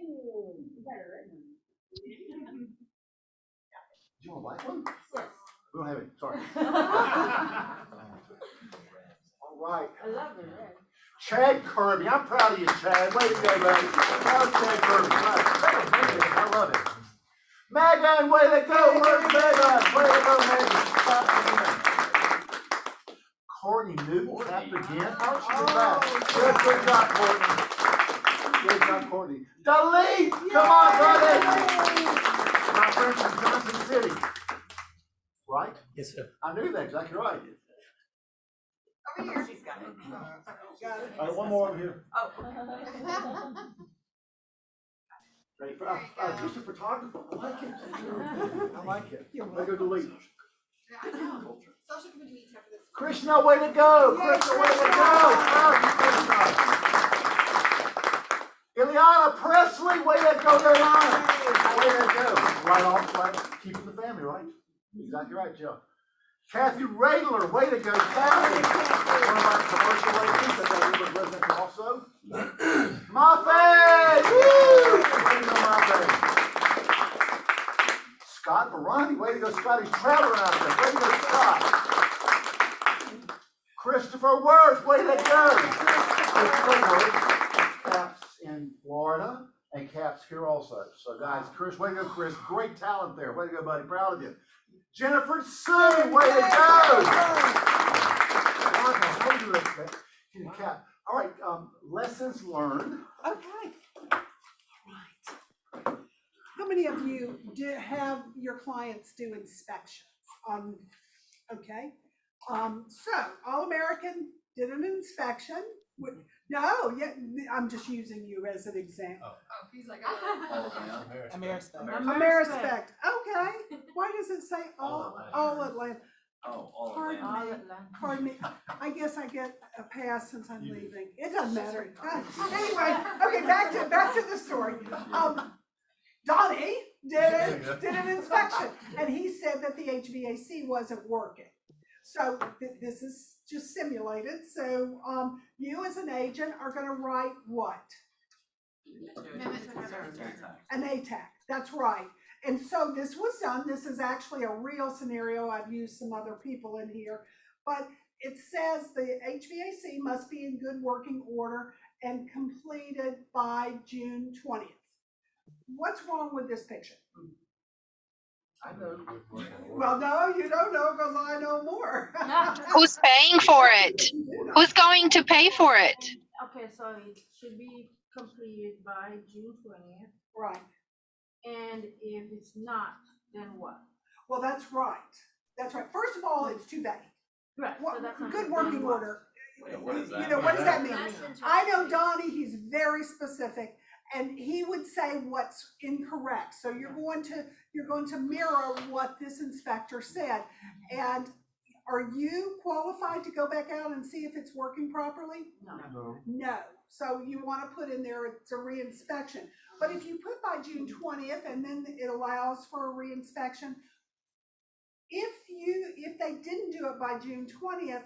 Do you want a black one? Yes. We don't have it, sorry. All right. I love it, red. Chad Kirby, I'm proud of you, Chad. Way to go, buddy. Proud of Chad Kirby. I love it. Megan, way to go. Where's Megan? Way to go, Megan. Courtney Newton tapped again. Oh, she's back. Good job, Courtney. Good job, Courtney. Dalit, come on, buddy. My friend from Johnson City. Right? Yes, sir. I knew that, exactly right. Over here. She's got it. Got it. All right, one more over here. Oh. Great. Just a photographer. I like it. I like it. Way to go, Dalit. I know. Social committee meets after this. Krishna, way to go! Krishna, way to go! Ileana Presley, way to go, Ileana! Way to go! Right off, right, keeping the family, right? Exactly right, Joe. Kathy Radler, way to go, Kathy! One of our commercial ladies that we were resident also. Muffet! Woo! Way to go, Muffet! Scott Barani, way to go, Scott. He's traveling out there. Way to go, Scott. Christopher Worth, way to go. Christopher Worth, Caps in Florida and Caps here also. So, guys, Chris, way to go, Chris. Great talent there. Way to go, buddy. Proud of you. Jennifer Sue, way to go. All right, lessons learned. Okay. How many of you have your clients do inspections? Okay. So All-American did an inspection. No, yeah, I'm just using you as an example. Oh, he's like, Amerispect. Okay. Why does it say all Atlanta? Oh, all Pardon me. I guess I get a pass since I'm leaving. It doesn't matter. Anyway, okay, back to the story. Donnie did an inspection, and he said that the HVAC wasn't working. So this is just simulated. So you as an agent are going to write what? An ATAC. That's right. And so this was done. This is actually a real scenario. I've used some other people in here, but it says the HVAC must be in good working order and completed by June 20th. What's wrong with this picture? I know. Well, no, you don't know because I know more. Who's paying for it? Who's going to pay for it? Okay, so it should be completed by June 20th. Right. And if it's not, then what? Well, that's right. That's right. First of all, it's too vague. Right. So that's not good working order. What does that You know, what does that mean? That's interesting. I know Donnie, he's very specific, and he would say what's incorrect. So you're going to mirror what this inspector said. And are you qualified to go back out and see if it's working properly? No. No. So you want to put in there it's a reinspection. But if you put by June 20th and then it allows for a reinspection, if they didn't do it by June 20th,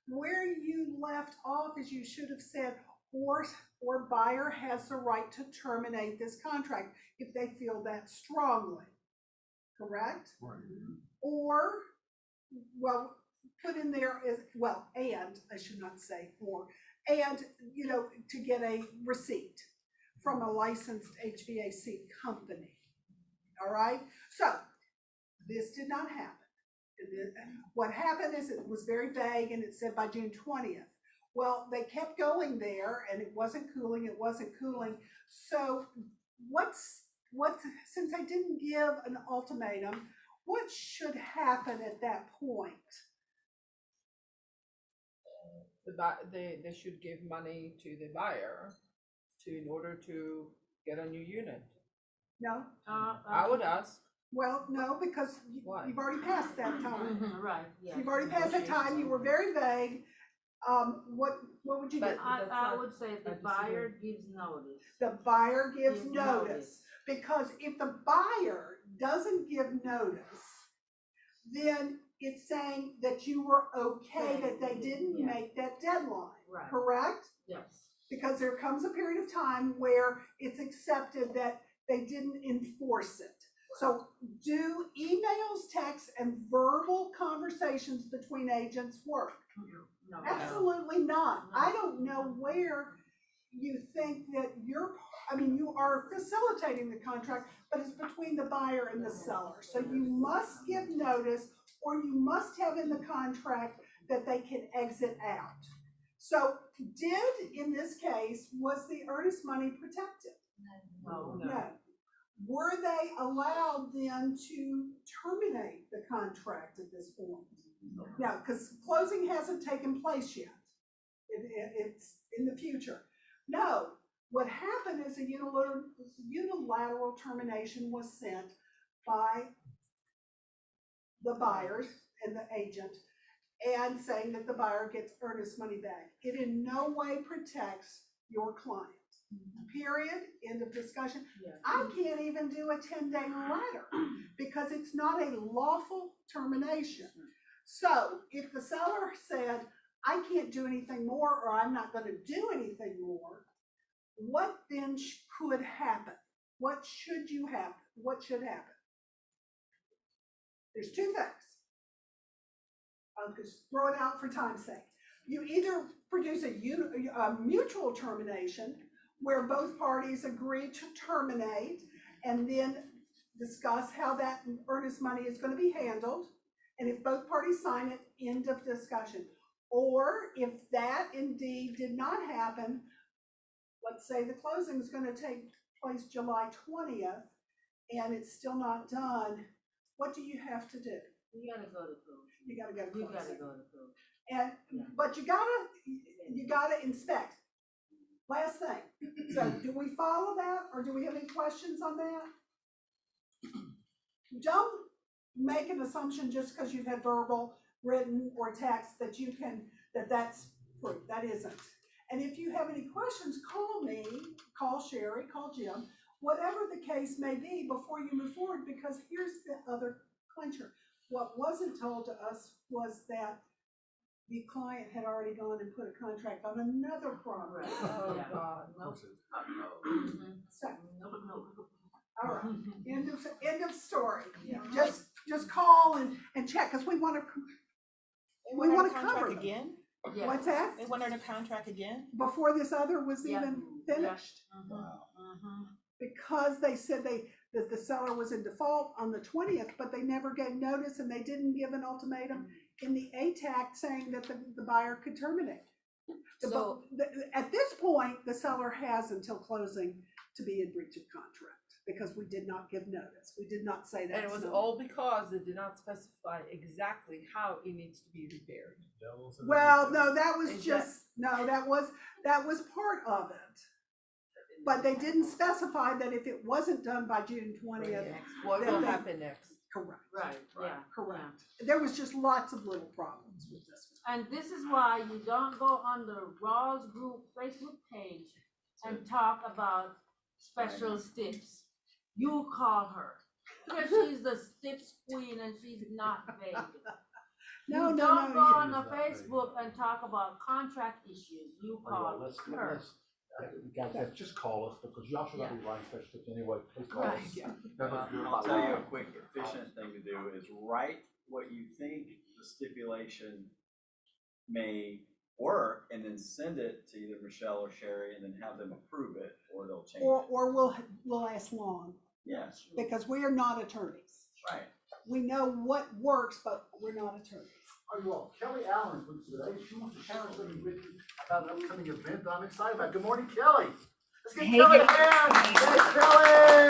where you left off is you should have said, or buyer has the right to terminate this contract if they feel that strongly. Correct? Right. Or, well, put in there is, well, and I should not say or, and, you know, to get a receipt from a licensed HVAC company. All right? So this did not happen. What happened is it was very vague and it said by June 20th. Well, they kept going there and it wasn't cooling. So since I didn't give an ultimatum, what should happen at that point? They should give money to the buyer in order to get a new unit. No? I would ask. Well, no, because you've already passed that time. Right, yeah. You've already passed that time. You were very vague. What would you do? I would say the buyer gives notice. The buyer gives notice. Because if the buyer doesn't give notice, then it's saying that you were okay, that they didn't make that deadline. Right. Correct? Yes. Because there comes a period of time where it's accepted that they didn't enforce it. So do emails, texts, and verbal conversations between agents work? No. Absolutely not. I don't know where you think that you are facilitating the contract, but it's between the buyer and the seller. So you must give notice, or you must have in the contract that they can exit out. So in this case, was the earnest money protected? No. Were they allowed then to terminate the contract at this point? No, because closing hasn't taken place yet. It's in the future. No, what happened is a unilateral termination was sent by the buyers and the agent, and saying that the buyer gets earnest money back. It in no way protects your client. Period. End of discussion. I can't even do a 10-day letter because it's not a lawful termination. So if the seller said, I can't do anything more, or I'm not going to do anything more, what then could happen? What should happen? There's two things. I'll just throw it out for time's sake. You either produce a mutual termination where both parties agree to terminate and then discuss how that earnest money is going to be handled. And if both parties sign it, end of discussion. Or if that indeed did not happen, let's say the closing is going to take place July 20th and it's still not done, what do you have to do? You gotta go to closing. You gotta go to closing. You gotta go to closing. And but you gotta inspect. Last thing. So do we follow that, or do we have any questions on that? Don't make an assumption just because you've had verbal, written, or text that that's proof. That isn't. And if you have any questions, call me, call Sherry, call Jim, whatever the case may be before you move forward, because here's the other clincher. What wasn't told to us was that the client had already gone and put a contract on another property. Oh, God. No. So, all right, end of story. Just call and check, because we want to cover them. again. Yeah. What's that? They wanted a contract again? Before this other was even finished. Because they said that the seller was in default on the 20th, but they never gave notice, and they didn't give an ultimatum in the ATAC saying that the buyer could terminate. So at this point, the seller has until closing to be in breach of contract, because we did not give notice. We did not say that. And it was all because it did not specify exactly how it needs to be repaired. Well, no, that was that was part of it. But they didn't specify that if it wasn't done by June 20th. What will happen next? Correct. Right, yeah. Correct. There was just lots of little problems with this one. And this is why you don't go on the Raw's Group Facebook page and talk about special steps. You call her, because she's the steps queen and she's not vague. Don't go on the Facebook and talk about contract issues. You call her. Guys, just call us, because y'all should not be writing special tips anyway. Please call us. I'll tell you a quick, efficient thing to do is write what you think the stipulation may work, and then send it to either Michelle or Sherry, and then have them approve it, or they'll change it. Or we'll ask long. Yes. Because we are not attorneys. Right. We know what works, but we're not attorneys. Are you all? Kelly Allen is with today. She wants to share something with you about an upcoming event that I'm excited about. Good morning, Kelly. Let's get Kelly in. Hey, Kelly.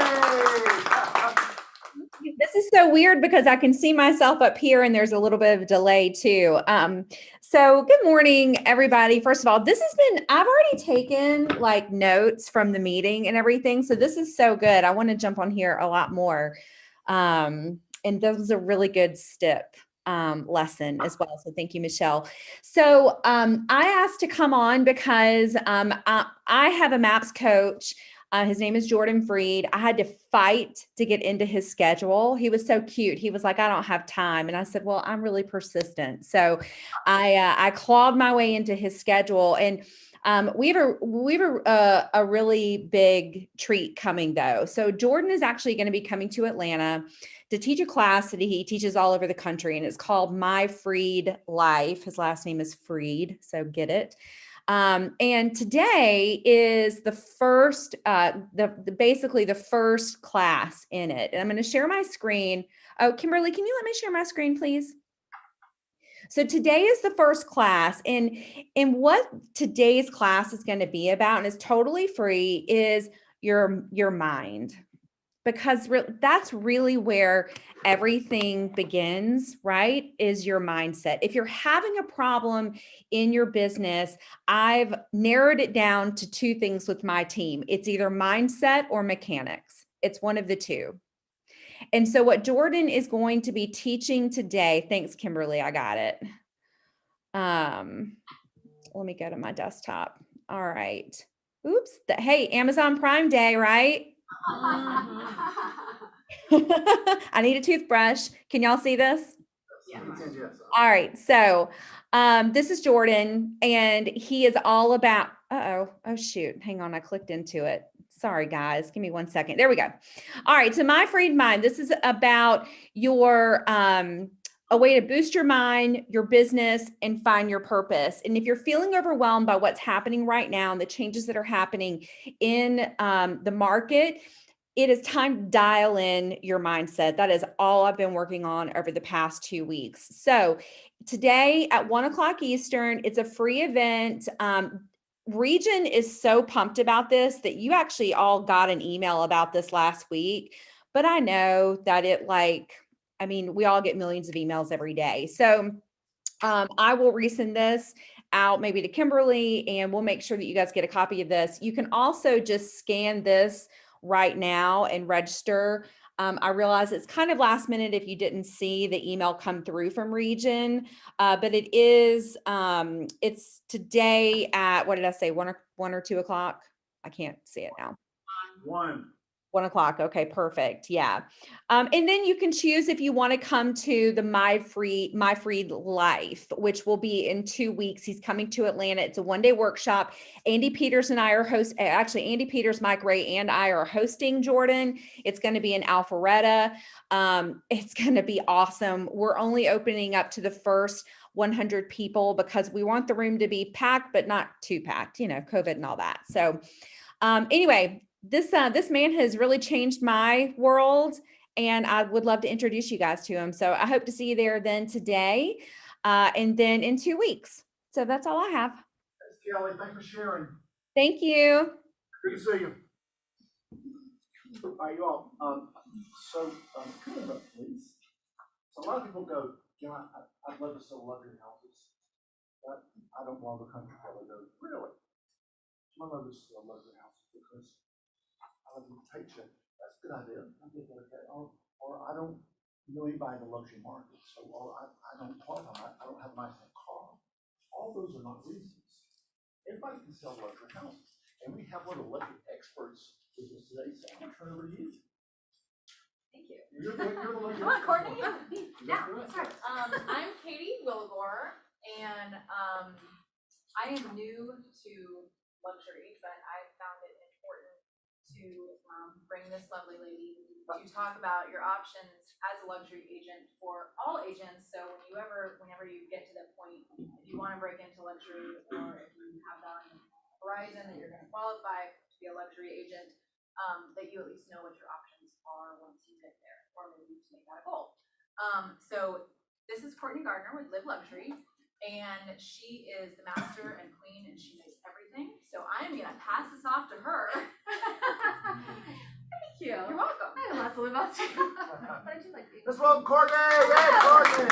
This is so weird because I can see myself up here and there's a little bit of a delay too. So good morning, everybody. First of all, I've already taken like notes from the meeting and everything. So this is so good. I want to jump on here a lot more. And that was a really good step lesson as well. So thank you, Michelle. So I asked to come on because I have a MAPS coach His name is Jordan Freed. I had to fight to get into his schedule. He was so cute. He was like, I don't have time. And I said, well, I'm really persistent. So I clawed my way into his schedule. And we have a really big treat coming though. So Jordan is actually going to be coming to Atlanta to teach a class that he teaches all over the country. And it's called My Freed Life. His last name is Freed. So get it. And today is the first, basically the first class in it. And I'm going to share my screen. Oh, Kimberly, can you let me share my screen, please? So today is the first class, and what today's class is going to be about, and it's totally free, is your mind. Because that's really where everything begins, right? Is your mindset. If you're having a problem in your business, I've narrowed it down to two things with my team. It's either mindset or mechanics. It's one of the two. And so what Jordan is going to be teaching today, thanks, Kimberly, I got it. Let me go to my desktop. All right. Oops. Hey, Amazon Prime Day, right? I need a toothbrush. Can y'all see this? Yeah. All right. So this is Jordan, and he is all about, oh shoot. Hang on. I clicked into it. Sorry, guys. Give me 1 second. There we go. All right. So My Freed Mind, this is about your, a way to boost your mind, your business, and find your purpose. And if you're feeling overwhelmed by what's happening right now and the changes that are happening in the market, it is time to dial in your mindset. That is all I've been working on over the past 2 weeks. So today at 1 o'clock Eastern, it's a free event. Region is so pumped about this that you actually all got an email about this last week, but I know that we all get millions of emails every day. So I will resend this out maybe to Kimberly, and we'll make sure that you guys get a copy of this. You can also just scan this right now and register. I realize it's kind of last minute if you didn't see the email come through from Region, but it is, it's today at, what did I say, 1 or 2 o'clock? I can't see it now. 1 o'clock. Okay, perfect. Yeah. And then you can choose if you want to come to the My Freed Life, which will be in 2 weeks. He's coming to Atlanta. It's a 1-day workshop. Andy Peters and I are Andy Peters, Mike Ray, and I are hosting Jordan. It's going to be in Alpharetta. It's going to be awesome. We're only opening up to the first 100 people because we want the room to be packed, but not too packed, COVID and all that. So anyway, this man has really changed my world, and I would love to introduce you guys to him. So I hope to see you there then today, and then in 2 weeks. So that's all I have. Thanks, Kelly. Thanks for sharing. Thank you. Good to see you. All right, you all. Come on up, please. So a lot of people go, I'd love to sell luxury houses, but I don't want the country club. I go, really? My love is sell luxury houses because I live in a paycheck. That's a good idea. I think okay. Or I don't know anybody in the luxury market, so I don't qualify. I don't have a nice car. All those are not reasons. Everybody can sell luxury houses, and we have one of the luxury experts with us today. So I'm gonna turn it over to you. Thank you. You're the luxury Come on, expert. Courtney. Yeah, that's right. I'm Katie Willigore, and I am new to luxury, but I found it important to bring this lovely lady to talk about your options as a luxury agent for all agents. So whenever you get to that point, if you want to break into luxury, or if you have that on the horizon that you're going to qualify to be a luxury agent, that you at least know what your options are once you get there, or maybe to make that a goal. So this is Courtney Gardner with Live Luxury, and she is the master and queen, and she knows everything. So I'm gonna pass this off to her. Thank you. You're welcome. I have lots to live up to. What did you like? Let's welcome Courtney. Yay, Courtney.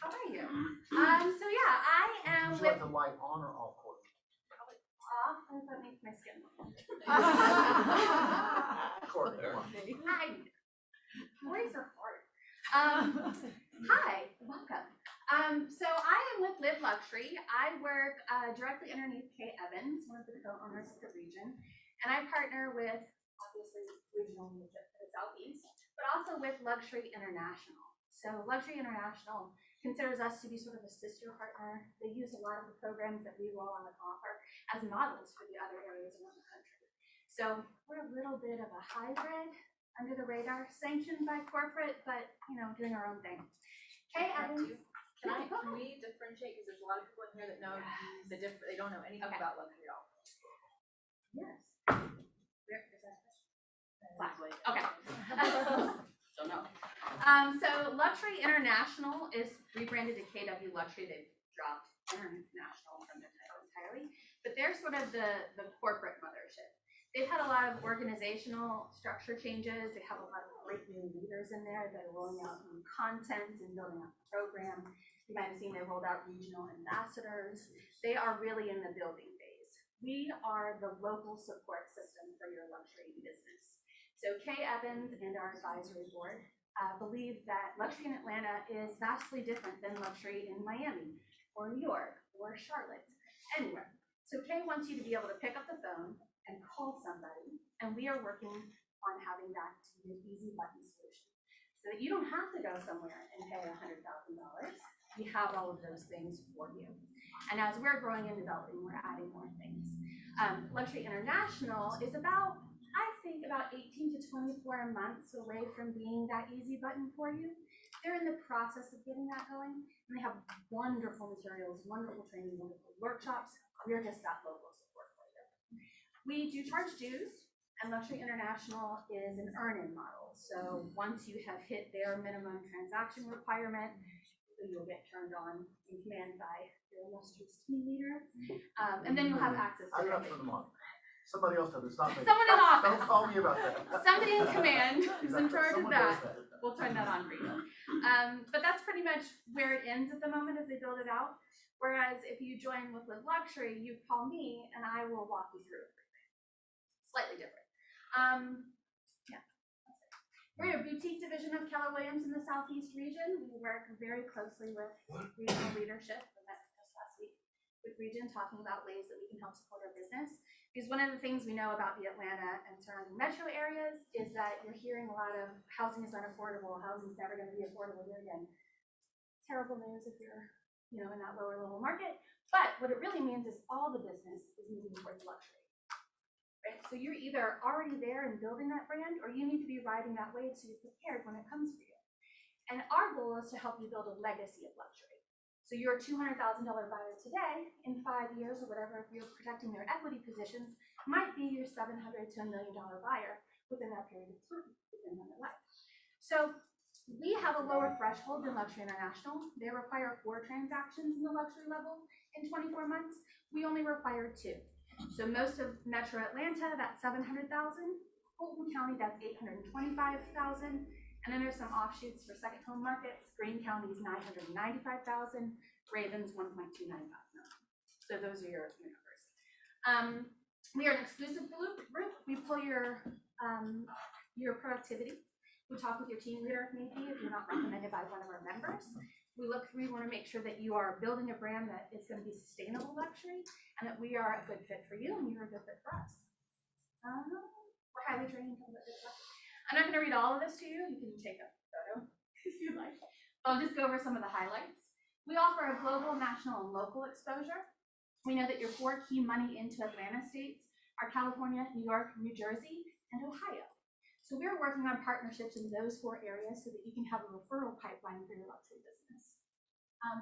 How are you? So yeah, I am Would you like the light on or off, Courtney? Off. How does that make my skin look? Courtney, come on. Worries are hard. Hi, welcome. So I am with with luxury. I work directly underneath Kay Evans, one of the co-owners of the region, and I partner with obviously regional leadership for the Southeast, but also with Luxury International. So Luxury International considers us to be sort of a sister partner. They use a lot of the programs that we roll out and offer as models for the other areas around the country. So we're a little bit of a hybrid, under the radar, sanctioned by corporate, but doing our own thing. Kay Evans. Can we differentiate, because there's a lot of people in here that know they don't know anything about luxury at all. Yes. Where is that? Exactly. Okay. Don't know. So Luxury International is rebranded to KW Luxury. They've dropped international from the title entirely, but they're sort of the corporate mothership. They've had a lot of organizational structure changes. They have a lot of great new leaders in there that are rolling out new content and building up the program. You might have seen they rolled out regional ambassadors. They are really in the building phase. We are the local support system for your luxury business. So Kay Evans and our advisory board believe that luxury in Atlanta is vastly different than luxury in Miami or New York or Charlotte, anywhere. So Kay wants you to be able to pick up the phone and call somebody, and we are working on having that to be an easy button solution so that you don't have to go somewhere and pay $100,000. We have all of those things for you. And as we're growing and developing, we're adding more things. Luxury International is about 18 to 24 months away from being that easy button for you. They're in the process of getting that going, and they have wonderful materials, wonderful training, wonderful workshops. We're just that local support for you. We do charge dues, and Luxury International is an earn-in model. So once you have hit their minimum transaction requirement, you'll get turned on in command by your illustrious team leader, and then you'll have access to it. Somebody else does it, it's not me. Someone in office. Don't call me about that. Somebody in command who's in charge of Someone that. does that. We'll turn that on for you. But that's pretty much where it ends at the moment as they build it out. Whereas if you join with Luxury, you call me and I will walk you through everything. Slightly different. Yeah. We're a boutique division of Keller Williams in the Southeast region. We work very closely with regional leadership. We met just last week with region talking about ways that we can help support our business. Because one of the things we know about the Atlanta and surrounding metro areas is that you're hearing a lot of housing is unaffordable, housing is never going to be affordable here again. Terrible news if you're in that lower level market. But what it really means is all the business is moving towards luxury. Right? So you're either already there and building that brand, or you need to be riding that wave so you're prepared when it comes for you. And our goal is to help you build a legacy of luxury. So your $200,000 buyer today, in 5 years or whatever, if you're protecting their equity positions, might be your $700,000 to $1 million buyer within that period of time, depending on their life. So we have a lower threshold than Luxury International. They require 4 transactions in the luxury level in 24 months. We only require 2. So most of Metro Atlanta, that's $700,000. Fulton County, that's $825,000. And then there's some offshoots for second home markets. Greene County's $995,000, Ravens $1.295 million. So those are your numbers. We are an exclusive group. We pull your productivity. We talk with your team leader if need be, if you're not recommended by one of our members. We want to make sure that you are building a brand that is going to be sustainable luxury, and that we are a good fit for you and you're a good fit for us. We're highly trained. I'm not going to read all of this to you. You can take a photo if you like. I'll just go over some of the highlights. We offer a global, national, and local exposure. We know that your 4 key money into Atlanta states are California, New York, New Jersey, and Ohio. So we're working on partnerships in those 4 areas so that you can have a referral pipeline for your luxury business.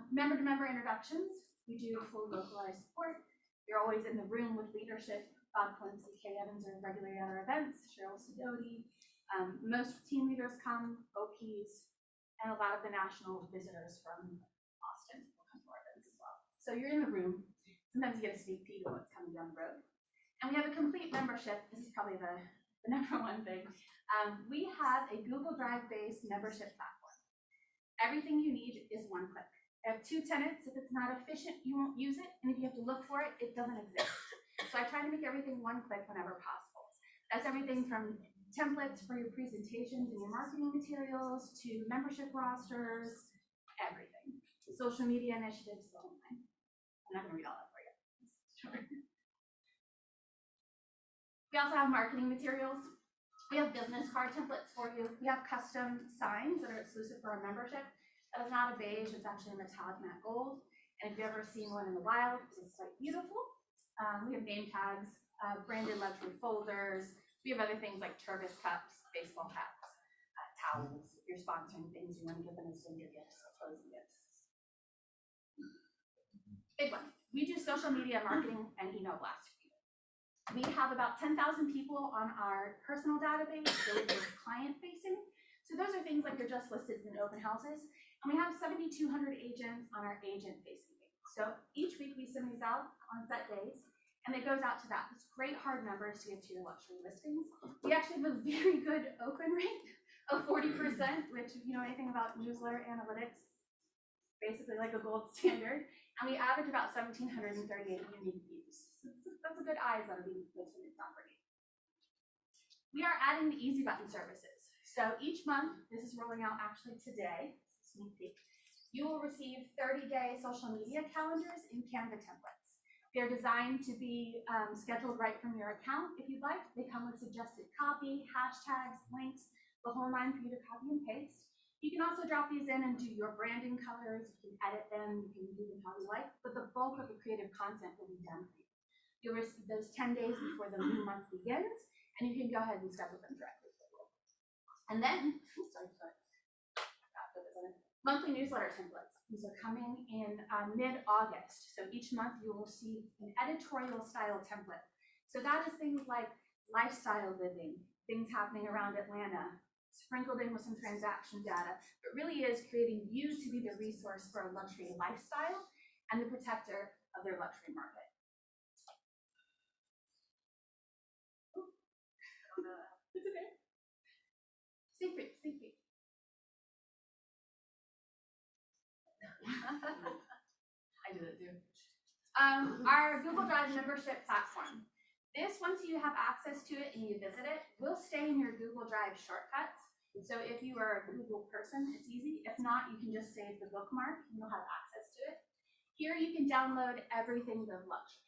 Member-to-member introductions. We do full localized support. You're always in the room with leadership. Bob Clancy, Kay Evans are regularly at our events. Cheryl Sidoti. Most team leaders come, OPs, and a lot of the national visitors from Austin will come to our events as well. So you're in the room. Sometimes you get a sneak peek of what's coming down the road. And we have a complete membership. This is probably the number one thing. We have a Google Drive-based membership platform. Everything you need is one click. I have 2 tenets. If it's not efficient, you won't use it. And if you have to look for it, it doesn't exist. So I try to make everything one click whenever possible. That's everything from templates for your presentations and your marketing materials to membership rosters, everything. social media initiatives, the whole thing. I'm not gonna read all that for you. We also have marketing materials. We have business card templates for you. We have custom signs that are exclusive for our membership. That is not a beige, it's actually a metallic matte gold. And if you've ever seen one in the wild, it's quite beautiful. We have name tags, branded luxury folders. We have other things like Turgis cups, baseball caps, towels. If you're sponsoring things, you want to give them as winter gifts or closing gifts. Big one. We do social media marketing and email blasts for you. We have about 10,000 people on our personal database, really is client facing. So those are things like your just listeds and open houses. And we have 7,200 agents on our agent facing page. So each week we send these out on set days and it goes out to that. It's great hard numbers to give to your luxury listings. We actually have a very good open rate of 40%, which if you know anything about newsletter analytics, basically like a gold standard. And we average about 1,738 unique views. So that's a good eyes on the listed property. We are adding the easy button services. So each month, this is rolling out actually today, sneak peek, you will receive 30-day social media calendars in Canva templates. They're designed to be scheduled right from your account if you'd like. They come with suggested copy, hashtags, links, the whole nine for you to copy and paste. You can also drop these in and do your branding colors. You can edit them, you can do them how you like, but the bulk of the creative content will be done for you. You'll receive those 10 days before the new month begins, and you can go ahead and schedule them directly. And then, monthly newsletter templates. These are coming in mid-August. So each month you will receive an editorial style template. So that is things like lifestyle living, things happening around Atlanta, sprinkled in with some transaction data. It really is creating you to be the resource for a luxury lifestyle and the protector of their luxury market. It's okay. Secret. I do that too. Our Google Drive membership platform. This, once you have access to it and you visit it, will stay in your Google Drive shortcuts. So if you are a Google person, it's easy. If not, you can just save the bookmark and you'll have access to it. Here you can download everything of luxury.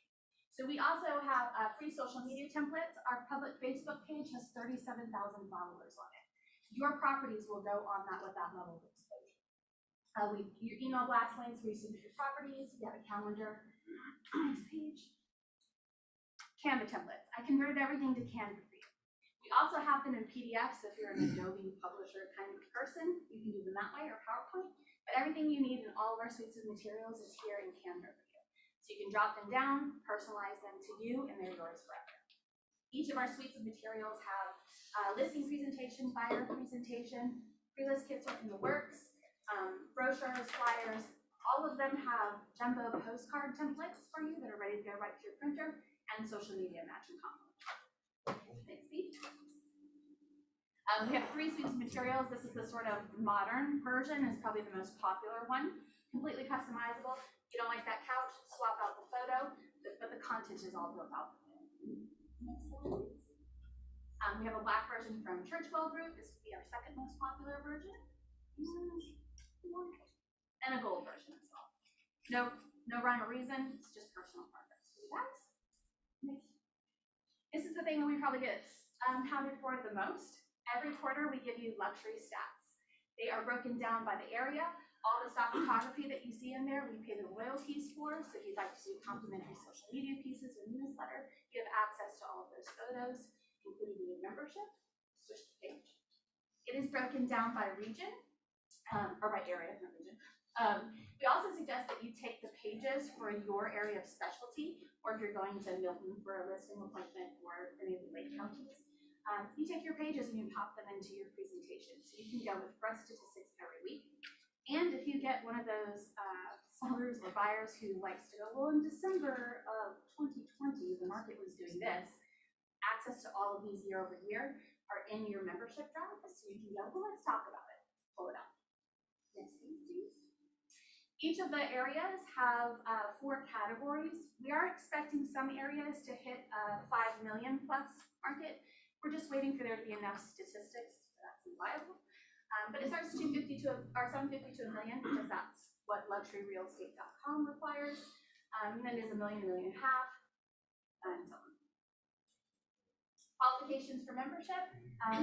So we also have free social media templates. Our public Facebook page has 37,000 followers on it. Your properties will go on that with that level of exposure. Your email blast links where you submit your properties. You have a calendar. Next page. Canva templates. I converted everything to Canva for you. We also have them in PDF, so if you're an Adobe publisher kind of person, you can do them that way or PowerPoint. But everything you need in all of our suites of materials is here in Canva for you. So you can drop them down, personalize them to you, and they're yours forever. Each of our suites of materials have listing presentation, buyer presentation, pre-list kits are in the works, brochures, flyers. All of them have jumbo postcard templates for you that are ready to go right to your printer, and social media match and complement. Next page. We have 3 suites of materials. This is the sort of modern version, is probably the most popular one. Completely customizable. If you don't like that couch, swap out the photo, but the content is all built out. Next slide, please. We have a black version from Churchwell Group. This would be our second most popular version. And a gold version as well. No rhyme or reason, it's just personal preference for you guys. This is the thing that we probably get touted for the most. Every quarter we give you luxury stats. They are broken down by the area. All the stock photography that you see in there, we pay the royalties for. So if you'd like to do complimentary social media pieces or newsletter, you have access to all of those photos, including your membership. Switch the page. It is broken down by region, or by area, not region. We also suggest that you take the pages for your area of specialty, or if you're going to Milton for a listing appointment or any of the Lake counties, you take your pages and you pop them into your presentation. So you can go with fresh statistics every week. And if you get one of those sellers or buyers who likes to go, well, in December of 2020, the market was doing this, access to all of these year over year are in your membership drive. So you can go, well, let's talk about it. Pull it up. Next page, please. Each of the areas have 4 categories. We are expecting some areas to hit 5 million plus market. We're just waiting for there to be enough statistics so that's reliable. But it starts 750 to $1 million because that's what luxuryrealestate.com requires. Then there's $1 million, $1.5 million, and so on. Qualifications for membership,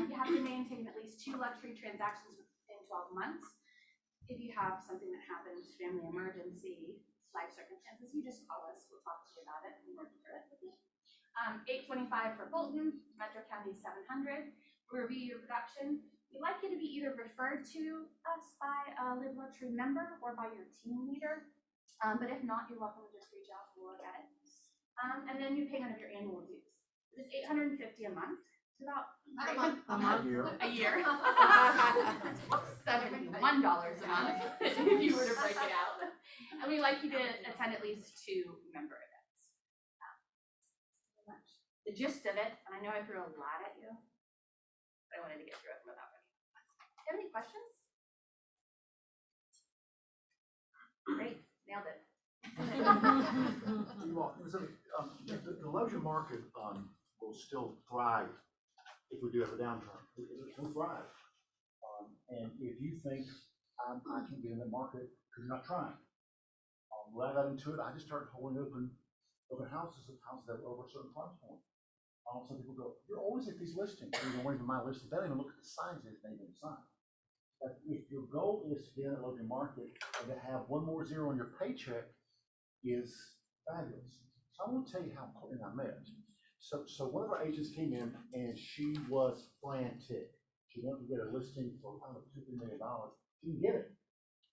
you have to maintain at least 2 luxury transactions within 12 months. If you have something that happens, family emergency, life circumstances, you just call us, we'll talk to you about it and work through it with you. $825 for Bolton, Metro County 700. We review your production. We'd like you to be either referred to us by a Live Luxury member or by your team leader. But if not, you're welcome to just reach out and we'll look at it. And then you pay none of your annual dues. It's $850 a month. It's about a year. $71 a month if you were to break it out. And we like you to attend at least 2 member events. The gist of it, and I know I threw a lot at you, but I wanted to get through it without any. Do you have any questions? Great, nailed it. The luxury market will still thrive if we do have a downturn. It will thrive. And if you think I can get in the market because you're not trying. When I got into it, I just started holding open houses that were over a certain price point. Some people go, you're always at these listings. You don't even my listing. They don't even look at the signs that they even sign. But if your goal is to get in the luxury market and to have one more zero on your paycheck is fabulous. So I want to tell you how Courtney and I met. So one of our agents came in and she was frantic. She wanted to get a listing for $2 or $3 million. She didn't get it.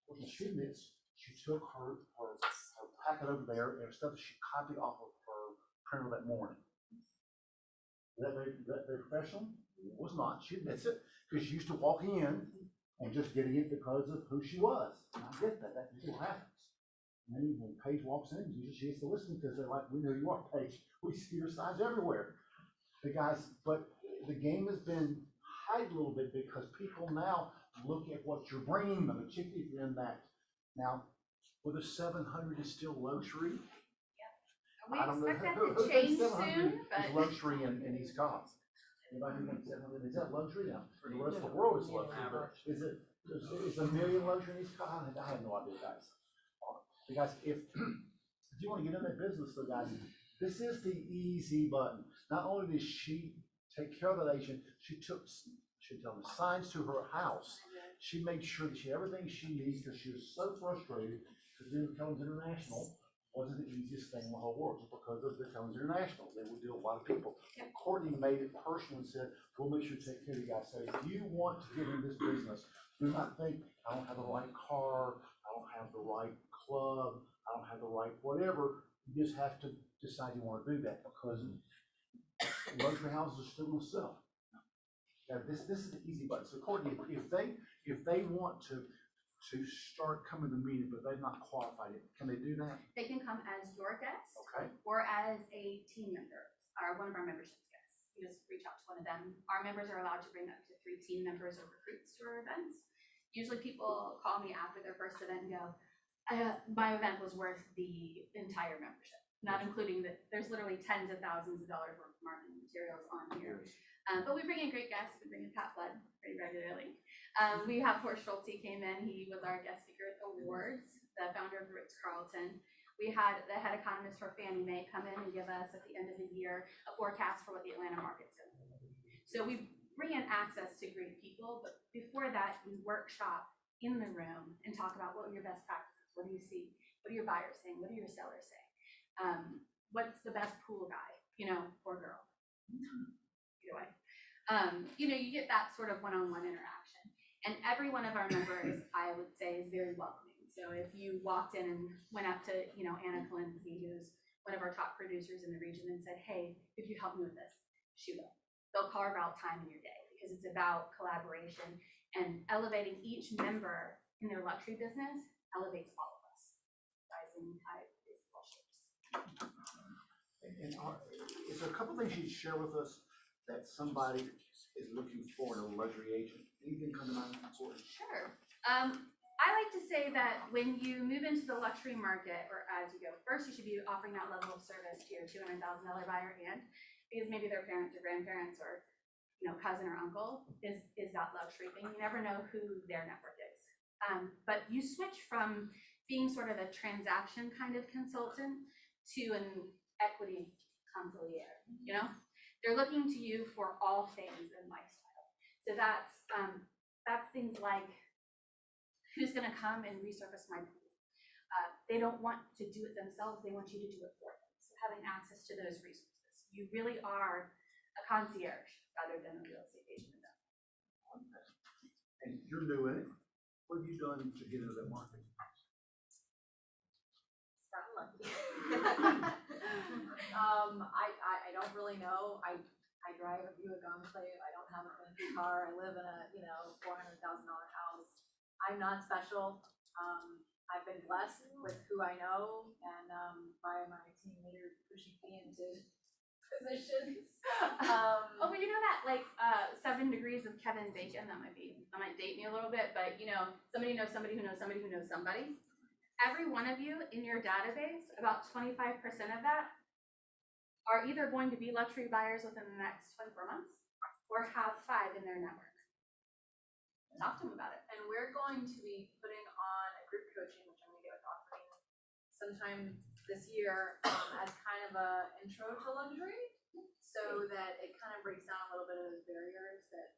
What she did is she took her packet over there and stuff she copied off of her printer that morning. Is that very professional? It was not. She admits it because she used to walk in and just getting it because of who she was. And I get that. That usually happens. And then when Paige walks in, usually she gets to listen because they're like, we know you are, Paige. We see your signs everywhere. But the game has been hyped a little bit because people now look at what you're bringing them, particularly if you're in that. Now, whether 700 is still luxury, We I don't know expect that who to change 700 soon, is but luxury in East Coast. Anybody who thinks 700 is that luxury now? For the rest of the world, it's luxury. But is $1 million luxury in East Coast? I have no idea, guys. Because if you want to get in that business, though, guys, this is the easy button. Not only did she take care of that agent, she took the signs to her house. She made sure that she had everything she needs because she was so frustrated because doing Combs International wasn't the easiest thing in the whole world, just because of the Combs International. They would deal with a lot of people. Courtney made it personal and said, we'll make sure to take care of you guys. So if you want to get in this business, do not think, I don't have the right car, I don't have the right club, I don't have the right whatever. You just have to decide you want to do that because luxury houses are still going to sell. Now, this is the easy button. So Courtney, if they want to start coming to the meeting, but they've not qualified it, can they do that? they can come as your guest Okay. or as a team member or one of our membership guests. You just reach out to one of them. Our members are allowed to bring up to 3 team members or recruits to our events. Usually people call me after their first event and go, my event was worth the entire membership, not including that there's literally tens of thousands of dollars worth of marketing materials on here. But we bring in great guests. We bring in Pat Flood pretty regularly. We have Horst Schulte came in. He was our guest speaker at the awards, the founder of Ritz-Carlton. We had the head economist for Fannie Mae come in and give us at the end of the year a forecast for what the Atlanta market's going to be. So we bring in access to great people, but before that, we workshop in the room and talk about what are your best practices. What do you see? What are your buyers saying? What are your sellers saying? What's the best pool guy, or girl? Either way. You get that sort of one-on-one interaction. And every one of our members, I would say, is very welcoming. So if you walked in and went up to, Anna Colinzi, who's one of our top producers in the region, and said, hey, could you help me with this? She will. They'll carve out time in your day because it's about collaboration and elevating each member in their luxury business elevates all of us. Rising tide raises all ships. And is there a couple things you'd share with us that somebody is looking for in a luxury agent? Anything come to mind for you? Sure. I like to say that when you move into the luxury market, or as you go, first you should be offering that level of service to your $200,000 buyer and because maybe their parents or grandparents or cousin or uncle is that luxury thing. You never know who their network is. But you switch from being sort of a transaction kind of consultant to an equity conciliaire, you know? They're looking to you for all things in lifestyle. So that's things like, who's gonna come and resurface my pool? They don't want to do it themselves, they want you to do it for them. So having access to those resources. You really are a concierge rather than a real estate agent. And you're new in it. What have you done to get into that market? Got lucky. I don't really know. I drive a Buick Enclave. I don't have a fancy car. I live in a, $400,000 house. I'm not special. I've been blessed with who I know and by my team leader pushing me into positions. But you know that 7 degrees of Kevin Bacon, that might date me a little bit, but somebody knows somebody who knows somebody who knows somebody. Every one of you in your database, about 25% of that are either going to be luxury buyers within the next 24 months or have 5 in their network. Talk to them about it. And we're going to be putting on a group coaching, which I'm going to get with offering sometime this year as kind of a intro to luxury, so that it kind of breaks down a little bit of those barriers that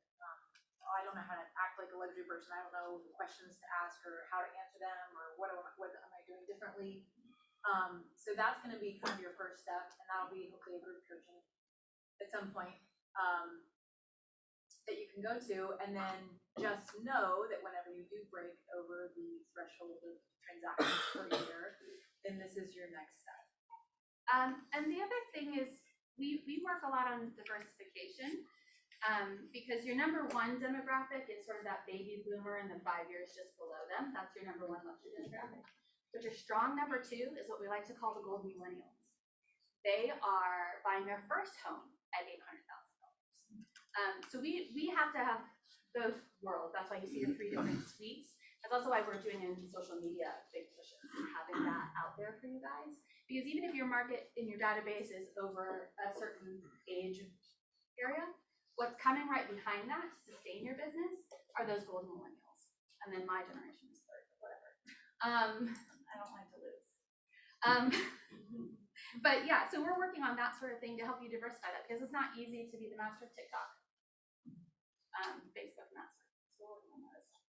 I don't know how to act like a luxury person. I don't know the questions to ask or how to answer them or what am I doing differently. So that's going to be kind of your first step, and that'll be hopefully a group coaching at some point that you can go to, and then just know that whenever you do break over the threshold of transactions per year, then this is your next step. And the other thing is we work a lot on diversification because your number 1 demographic is sort of that baby boomer and the 5 years just below them. That's your number 1 luxury demographic. But your strong number 2 is what we like to call the Gold Millennials. They are buying their first home at $800,000. So we have to have both worlds. That's why you see your 3 different suites. That's also why we're doing in social media big pushes, having that out there for you guys. Because even if your market in your database is over a certain age area, what's coming right behind that to sustain your business are those Gold Millennials. And then my generation is third, or whatever. I don't like to lose. But yeah, so we're working on that sort of thing to help you diversify that, because it's not easy to be the master of TikTok, Facebook, and that sort of thing. So we're working on that as well.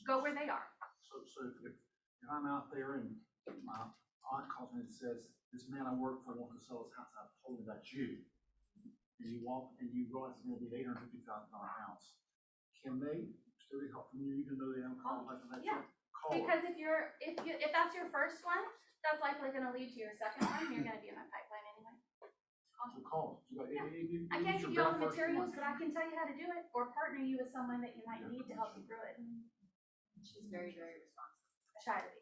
Go where they are. So if I'm out there and my aunt calls me and says, this man I work for wants to sell his house, I've told him that's you. And you walk and you realize it's going to be an $850,000 house. Can they still get help from you even though they haven't qualified for that? Yeah. Call Because if that's your first one, that's likely going to lead to your second one. You're going to be in my pipeline anyway. Call. Yeah. I can't give you all the materials, but I can tell you how to do it, or partner you with someone that you might need to help you through it. She's very, very responsive. I try to be.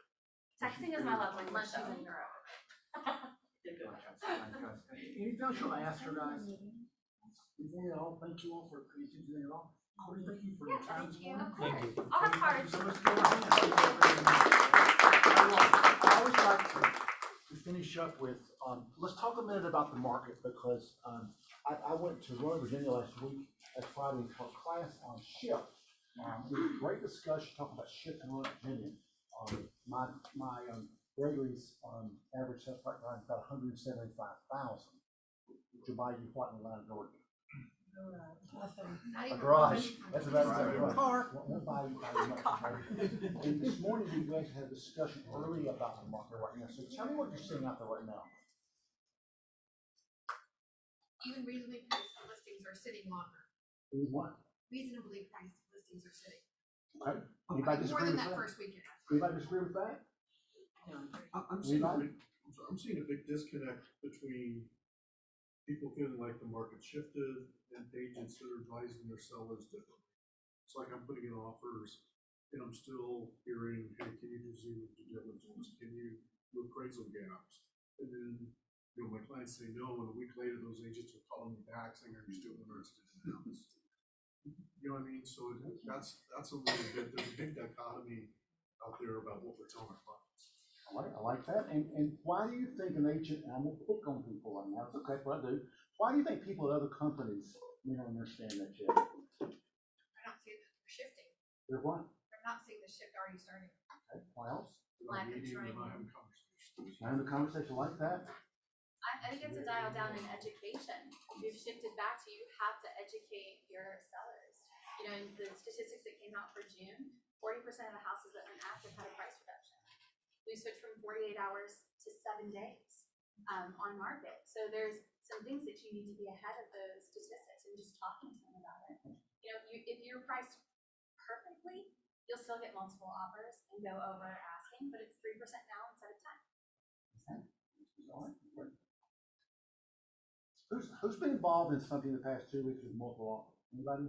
Texting is my love language. Unless she's in Europe. Anything else you want to ask her, guys? Before you all, thank you all for creating today at all. Courtney, thank you for your time this morning. Of course. I'll have cards. So let's give her a hand. I always like to finish up with, let's talk a minute about the market, because I went to Rome, Virginia last week, last Friday, and taught a class on shift. It was a great discussion talking about shift in Virginia. My Gregory's average sales price is about $175,000, which will buy you what in Atlanta, Georgia? A garage. That's about right. Car. Won't buy you much. And this morning we guys had a discussion early about the market right now. So tell me what you're seeing out there right now. Even reasonably priced listings are sitting longer. What? Reasonably priced listings are sitting. Okay. Anybody disagree More than with that that? first weekend. Anybody disagree with that? I'm seeing a big disconnect between people feeling like the market shifted and agents that are advising their sellers differently. It's like I'm putting in offers and I'm still hearing, hey, can you do zero due diligence? Can you do appraisal gaps? And then, my clients say no, and a week later, those agents are calling me back saying, are you still interested in the house? You know what I mean? So that's a little bit, there's a big dichotomy out there about what we're telling our clients. I like that. And why do you think an agent, and I'm going to pick on people right now, it's okay, but I do. Why do you think people at other companies don't understand that yet? I don't see that they're shifting. They're what? They're not seeing the shift already starting. Okay, what else? We're not Lack of meeting, we're training. not having conversations. Having a conversation like that, I think it's a dial down in education. We've shifted back to you have to educate your sellers. You know, in the statistics that came out for June, 40% of the houses that went active had a price reduction. We switched from 48 hours to 7 days on market. So there's some things that you need to be ahead of those statistics and just talking to them about it. You know, if you're priced perfectly, you'll still get multiple offers and go over asking, but it's 3% now instead of 10. who's been involved in something in the past 2 weeks with multiple offers? Anybody?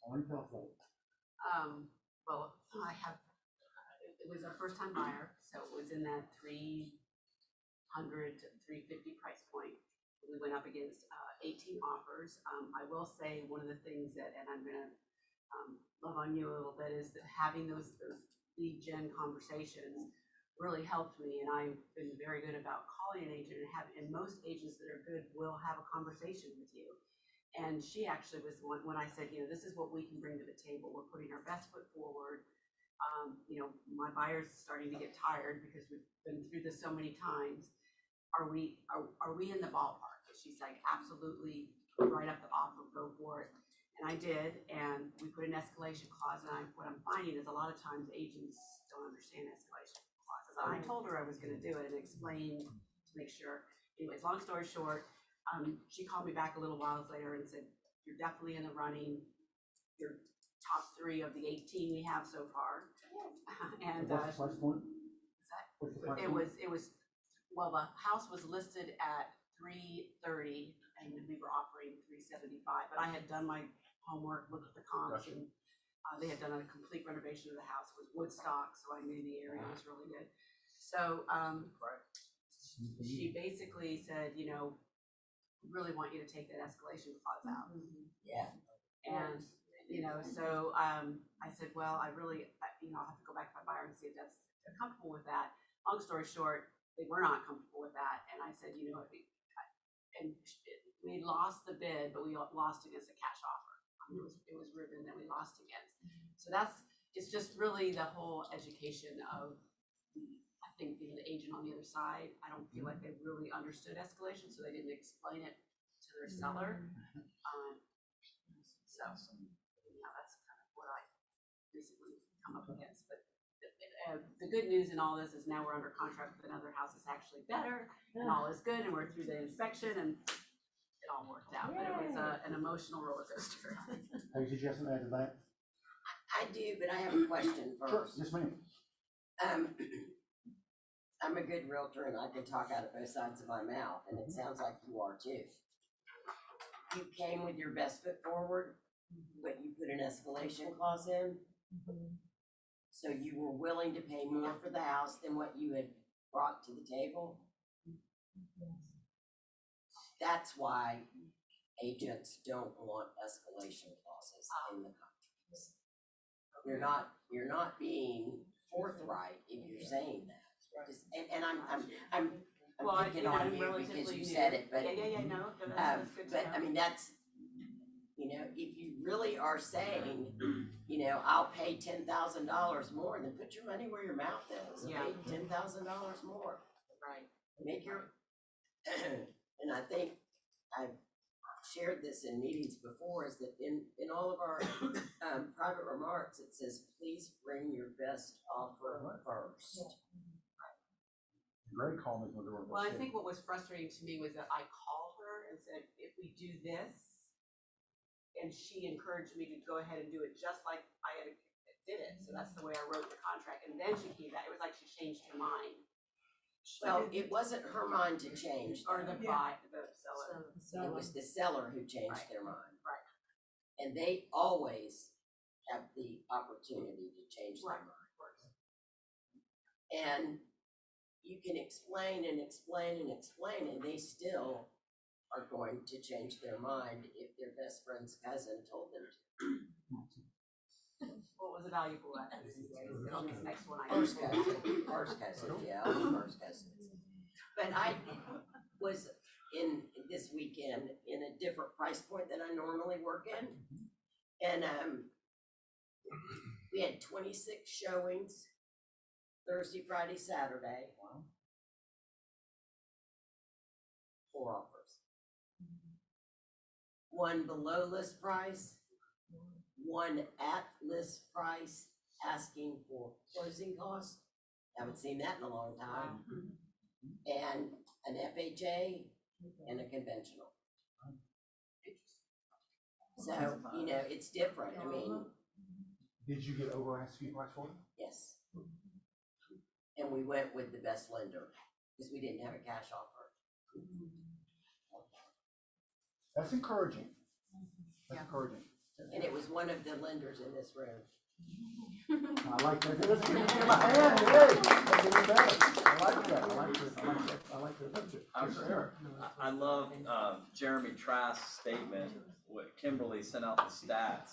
I want to tell folks. Well, I have, it was a first time buyer, so it was in that 300 to 350 price point. We went up against 18 offers. I will say one of the things that, and I'm gonna love on you a little bit, is that having those lead gen conversations really helped me, and I've been very good about calling an agent and most agents that are good will have a conversation with you. And she actually was the one, when I said, you know, this is what we can bring to the table. We're putting our best foot forward. You know, my buyer's starting to get tired because we've been through this so many times. Are we in the ballpark? And she's like, absolutely, write up the offer, go for it. And I did, and we put an escalation clause. And what I'm finding is a lot of times agents don't understand escalation clauses. And I told her I was going to do it and explain to make sure. Anyways, long story short, she called me back a little while later and said, you're definitely in the running. You're top 3 of the 18 we have so far. And What's the price point? it was, well, the house was listed at $330 and we were offering $375, but I had done my homework, looked at the comps, and they had done a complete renovation of the house. It was wood stock, so I knew the area was really good. So she basically said, you know, really want you to take that escalation clause out. Yeah. And, you know, so I said, well, I really, you know, I'll have to go back to my buyer and see if they're comfortable with that. Long story short, they were not comfortable with that. And I said, you know, and we lost the bid, but we lost against a cash offer. It was Ribbon that we lost against. So it's just really the whole education of I think being the agent on the other side. I don't feel like they really understood escalation, so they didn't explain it to their seller. So yeah, that's kind of what I recently come up against. But the good news in all this is now we're under contract with another house that's actually better, and all is good, and we're through the inspection, and it all worked out. But it was an emotional roller coaster. Hey, did you have something to add to that? I do, but I have a question first. Yes, ma'am. I'm a good realtor and I can talk out of both sides of my mouth, and it sounds like you are too. You came with your best foot forward, but you put an escalation clause in. So you were willing to pay more for the house than what you had brought to the table. That's why agents don't want escalation clauses in the contracts. You're not being forthright if you're saying that. And I'm picking on you because you said it, but but I mean that's, you know, if you really are saying, you know, I'll pay $10,000 more, then put your money where your mouth is. Yeah. Pay $10,000 more. Right. Make your and I think I've shared this in meetings before, is that in all of our private remarks, it says, please bring your best offer first. Very calm is what they were. Well, I think what was frustrating to me was that I called her and said, if we do this, and she encouraged me to go ahead and do it just like I had did it. So that's the way I wrote the contract. And then she came back. It was like she changed her mind. Well, it wasn't her mind to change. Or the seller. It was the seller who changed their mind. Right. And they always have the opportunity to change their mind. And you can explain and explain and explain, and they still are going to change their mind if their best friend's cousin told them to. What was a valuable lesson? On this next one, First cousin, yeah, first cousins. But I was in this weekend in a different price point than I normally work in, and we had 26 showings Thursday, Friday, Saturday. 4 offers. 1 below list price, 1 at list price, asking for closing costs. Haven't seen that in a long time. And an FHA and a conventional. So, you know, it's different. I mean, Did you get over asking price for it? yes. And we went with the best lender because we didn't have a cash offer. That's encouraging. That's encouraging. And it was one of the lenders in this room. I like that. Let's give it my hand. Hey, that's even better. I like that. I like this. I like that. I like that. I love Jeremy Trask's statement. What Kimberly sent out the stats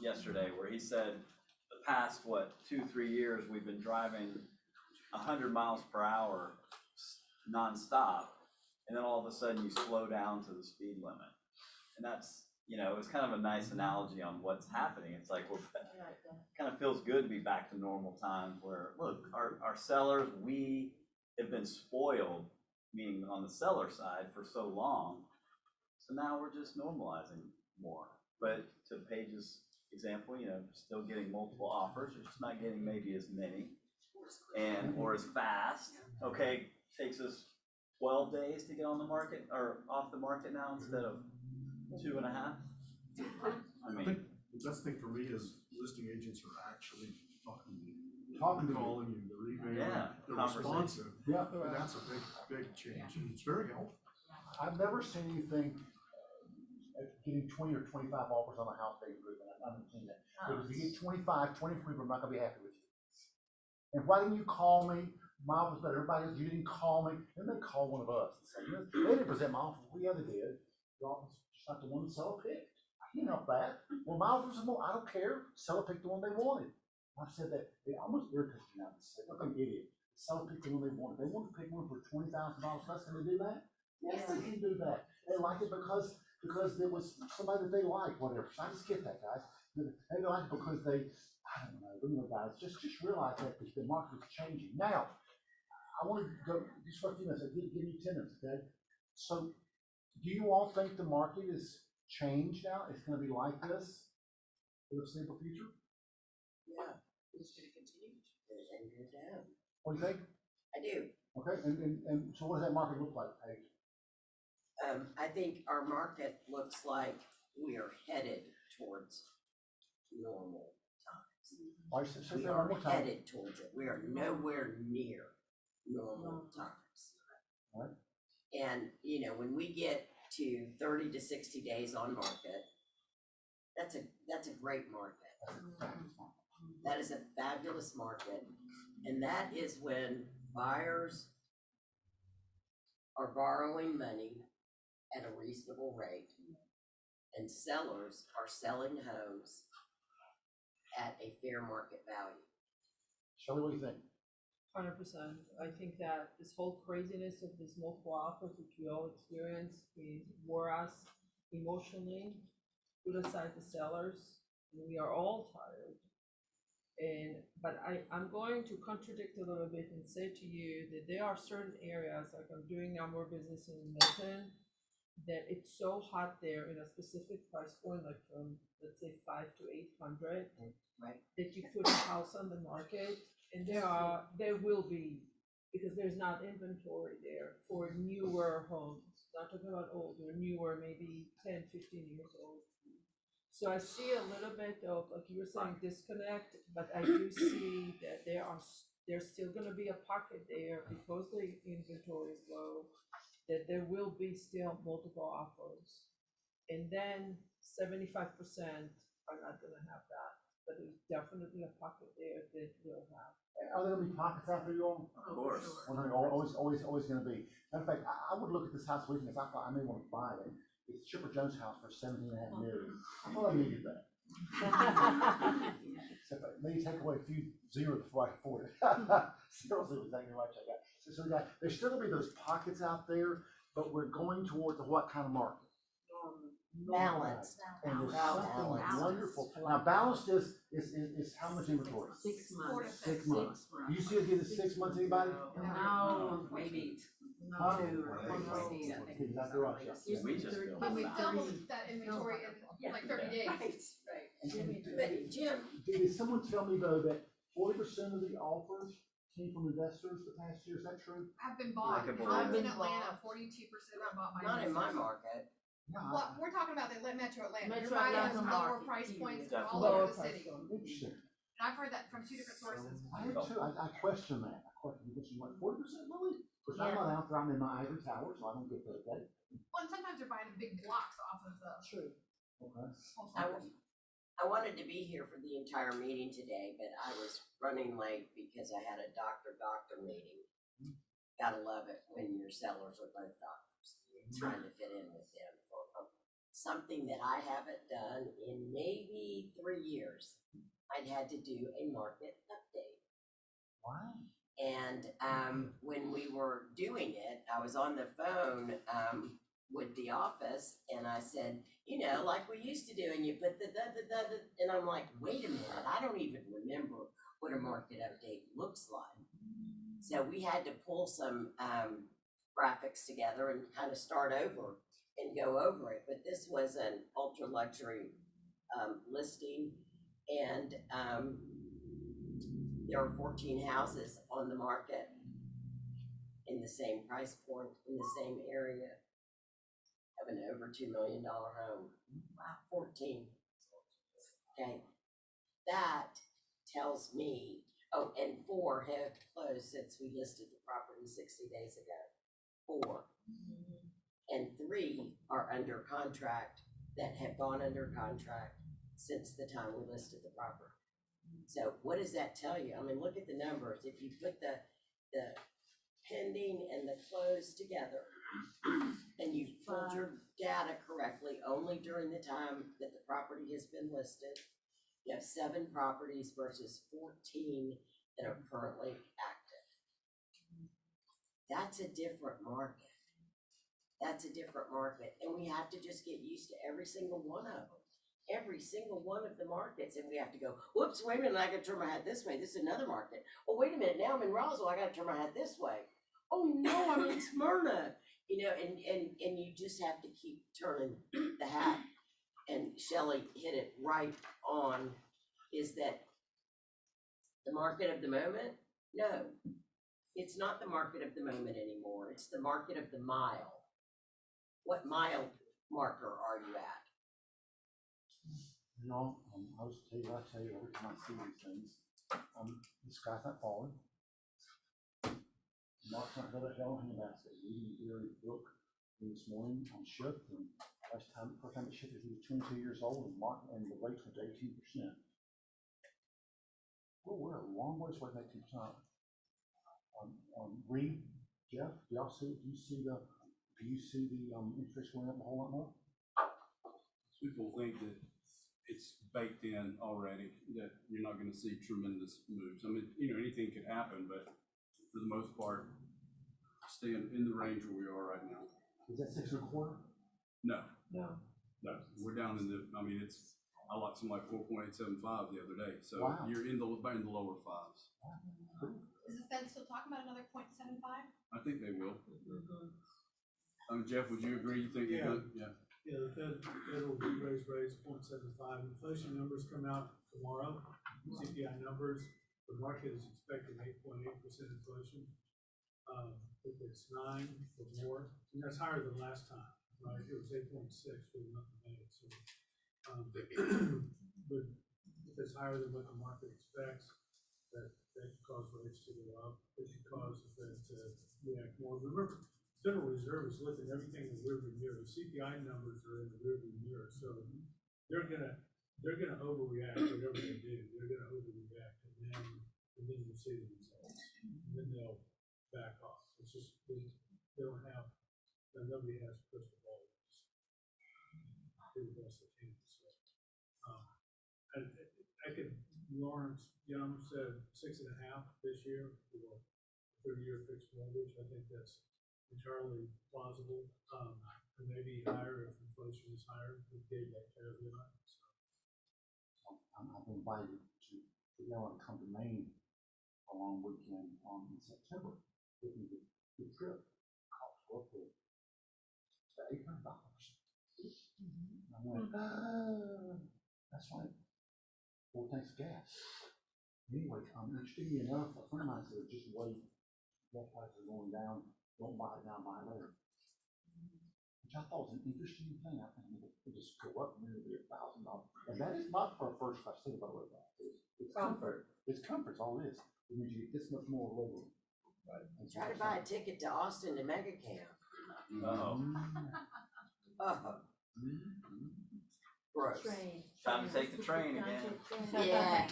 yesterday, where he said the past 2-3 years we've been driving 100 miles per hour nonstop, and then all of a sudden you slow down to the speed limit, and that's, you know, it was kind of a nice analogy on what's happening. It's like we're kind of feels good to be back to normal times where, look, our sellers, we have been spoiled, meaning on the seller side, for so long. So now we're just normalizing more. But to Paige's example, you know, still getting multiple offers, you're just not getting maybe as many or as fast. Okay, takes us 12 days to get on the market or off the market now instead of 2.5. I mean, the best thing for me is listing agents are actually talking to you, calling you, they're emailing, they're responsive. Yeah. And that's a big change, and it's very helpful. I've never seen anything getting 20 or 25 offers on a house they group. I haven't seen that. But if you get 25, 20 people, I'm not gonna be happy with you. And why didn't you call me? My office, but everybody else, you didn't call me. Then they call one of us and say, they didn't present my offer. We other did. Your office just not the one the seller picked. I can't help that. Well, my offer was more. I don't care. The seller picked the one they wanted. I said that it almost irritates me now to say, look, I'm an idiot. The seller picked the one they wanted. They wanted to pick one for $20,000 less. Can they do that? Yes, they can do that. They like it because there was somebody that they like, whatever. So I just get that, guys. They like it because they, I don't know, anyway, guys, just realize that the market is changing. Now, I want to go just for a few minutes. I'll give you 10 minutes, okay? So, do you all think the market is changed now? It's going to be like this for the foreseeable future? Yeah, it's going to continue and go down. What do you think? I do. Okay, and so what does that market look like, Paige? I think our market looks like we are headed towards normal times. All right, so We say one are more time. headed towards it. We are nowhere near normal times. All right. And, you know, when we get to 30 to 60 days on market, that's a great market. That is a fabulous market. And that is when buyers are borrowing money at a reasonable rate and sellers are selling homes at a fair market value. Shelley, what do you think? 100%. I think that this whole craziness of this multiple offers, which we all experience, wore us emotionally, put aside the sellers, and we are all tired. But I'm going to contradict a little bit and say to you that there are certain areas, like I'm doing now more business in Milton, that it's so hot there in a specific price point, like from, let's say, 500 to 800, right, that you put a house on the market, and there will be, because there's not inventory there for newer homes, not talking about older, newer, maybe 10, 15 years old. So I see a little bit of, like you were saying, disconnect, but I do see that there's still gonna be a pocket there because the inventory is low, that there will be still multiple offers. And then 75% are not gonna have that, but there's definitely a pocket there that will have. Are there gonna be pockets after you all? Of course. Always gonna be. Matter of fact, I would look at this house weakness. I thought I may want to buy it. It's Chipper Jones' house for $17.5 million. I thought I needed that. Except maybe take away a few zeros before I afford it. Zeros is exactly right, I got. So there's still gonna be those pockets out there, but we're going towards what kind of market? balanced. And there's something Balanced. wonderful. Now, balanced is how much inventory? 6 months. 6 months. You see it give us 6 months, anybody? No, maybe. Huh? Exactly Exactly right, yeah. We just feel But we've bad. doubled that inventory in like 30 days. Right. But Jim, did someone tell me though that 40% of the offers came from investors the past year? Is that true? Have been bought. I can believe Homes it. in Atlanta, 42% are bought by Not in my investors. market. Well, we're talking about the Metro Atlanta. Metro Everybody has Atlanta lower market, price period. points Definitely. all Lower over the price city. point. Interesting. And I've heard that from 2 different sources. I do too. I question that. I question like 40% really? Because I'm not out there. I'm in my ivory tower, so I don't get that. Okay. Well, and sometimes they're buying big blocks off of the True. Okay. whole I, suburbs. I wanted to be here for the entire meeting today, but I was running late because I had a doctor meeting. Gotta love it when your sellers are both doctors. You're trying to fit in with them for something that I haven't done in maybe 3 years. I'd had to do a market update. Wow. And when we were doing it, I was on the phone with the office, and I said, you know, like we used to do, and you put the and I'm like, wait a minute, I don't even remember what a market update looks like. So we had to pull some graphics together and kind of start over and go over it. But this was an ultra luxury listing, and there were 14 houses on the market in the same price point, in the same area, of an over $2 million home. Wow. 14. Okay. That tells me, oh, and 4 have closed since we listed the property 60 days ago. 4. And 3 are under contract that have gone under contract since the time we listed the property. So what does that tell you? I mean, look at the numbers. If you put the pending and the closed together, and you pulled your data correctly only during the time that the property has been listed, you have 7 properties versus 14 that are currently active. That's a different market. That's a different market. And we have to just get used to every single one of them. Every single one of the markets, and we have to go, whoops, wait a minute, I gotta turn my head this way. This is another market. Oh, wait a minute, now I'm in Roswell, I gotta turn my head this way. Oh no, I'm in Smyrna. You know, and you just have to keep turning the hat. And Shelley hit it right on, is that the market of the moment? No, it's not the market of the moment anymore. It's the market of the mile. What mile marker are you at? You know, I tell you every time I see these things, the sky's not falling. Mark's not going to hell in a basket. Reading Gary's book this morning on shift, and first time it shifted, he was 22 years old, and Mark, and the rates went to 18%. Well, we're a long ways away from 18%. Reed, Jeff, do you see the interest going up a whole lot more? People think that it's baked in already, that you're not going to see tremendous moves. I mean, you know, anything could happen, but for the most part, staying in the range where we are right now. Is that 6 1/4? No. No. No, we're down in the, I mean, I locked some like 4.875 the other day. So wow. You're in the lower 5s. Is the Fed still talking about another 0.75? I think they will. Jeff, would you agree? You think Yeah. they could? Yeah. Yeah, the Fed will raise rates 0.75. Inflation numbers come out tomorrow. CPI numbers, the market is expecting 8.8% inflation. If it's 9 or more, and that's higher than last time, right? It was 8.6 for the month of May. So, but if it's higher than what the market expects, that could cause rates to go up. It could cause the Fed to react more. Remember, Federal Reserve is looking at everything in the rearview mirror. The CPI numbers are in the rearview mirror, so they're gonna overreact whatever they do. They're gonna overreact, and then you'll see the results, and then they'll back off. It's just they don't have, nobody has a crystal ball. Do the best they can. So, I could. Lawrence Young said 6.5 this year for 30-year fixed mortgage. I think that's entirely plausible, and maybe higher if inflation is higher, we gave that terribly high, so. I've been invited to go and come to Maine a long weekend in September. The trip cost roughly $800. I went, that's like 4 tanks of gas. Anyway, interestingly enough, a friend of mine said, just wait, gas prices are going down, don't buy it now, buy it later. Which I thought was an interesting thing. I think it just go up and it'll be $1,000. And that is not for a first class ticket, by the way. It's comfort. It's comfort, all it is. It means you get this much more labor. Right. Try to buy a ticket to Austin to Mega Camp. Gross. Time to take the train again. Yeah.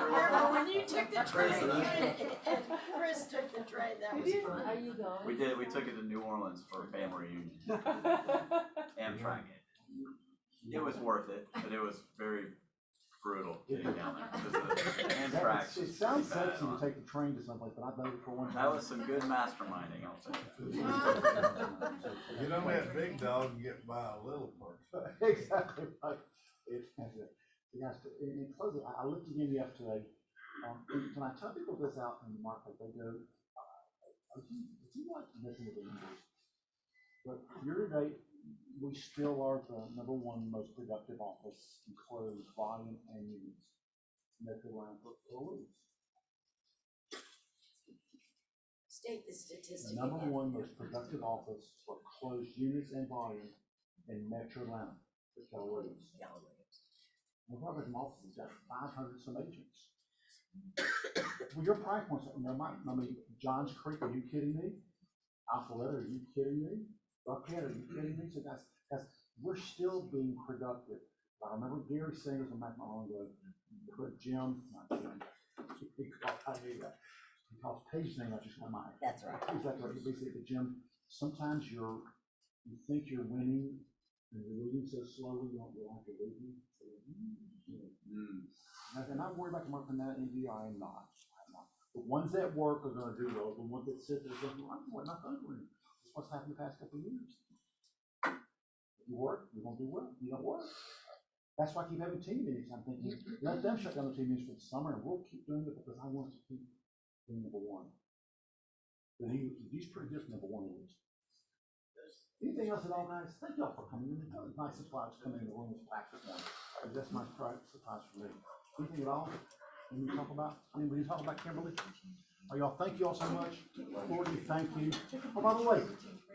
Remember when you took the train? Chris took the train, that was fun. Are you going? We did, we took it to New Orleans for a family reunion. Amtrak. It was worth it, but it was very brutal getting down there because of the Amtrak. It sounds sexy to take the train to someplace, but I've done it for one time. That was some good masterminding, I'll say. You don't have big dog and get by a little person. Exactly right. Yes, in closing, I looked again yesterday. Can I tell people this out in the market? They go, it seems like messing with the numbers. But year to date, we still are the #1 most productive office in closed volume and units. Metro line for leads. State the statistic. The #1 most productive office for closed units and volume in Metro Atlanta for Keller Williams. We're probably an office that's got 500 some agents. Well, your price points, I mean, Johns Creek, are you kidding me? Alpharetta, are you kidding me? Buckhead, are you kidding me? So guys, we're still being productive. I remember Gary saying this a long time ago, but Jim, not Jim, because Paige's name, I just went mine. That's right. Exactly right. Basically, but Jim, sometimes you think you're winning, and you're losing so slowly, you don't realize you're losing. And I'm worried about the market from that NVI, I'm not. The ones that work are going to do well. The ones that sit there going, I'm not going to win. That's what's happened the past couple of years. If you work, you're going to do well. You don't work. That's why I keep having team meetings. I'm thinking, let them shut down the team meetings for the summer, and we'll keep doing it because I want us to keep being #1. But he's pretty good for #1 at least. Anything else at all, guys? Thank y'all for coming in. It was nice surprise coming in the room was packed this morning. That's my surprise for me. Anything at all? Anybody talk about? Anybody talk about Kimberly? Oh, y'all, thank you all so much. Courtney, thank you. Oh, by the way,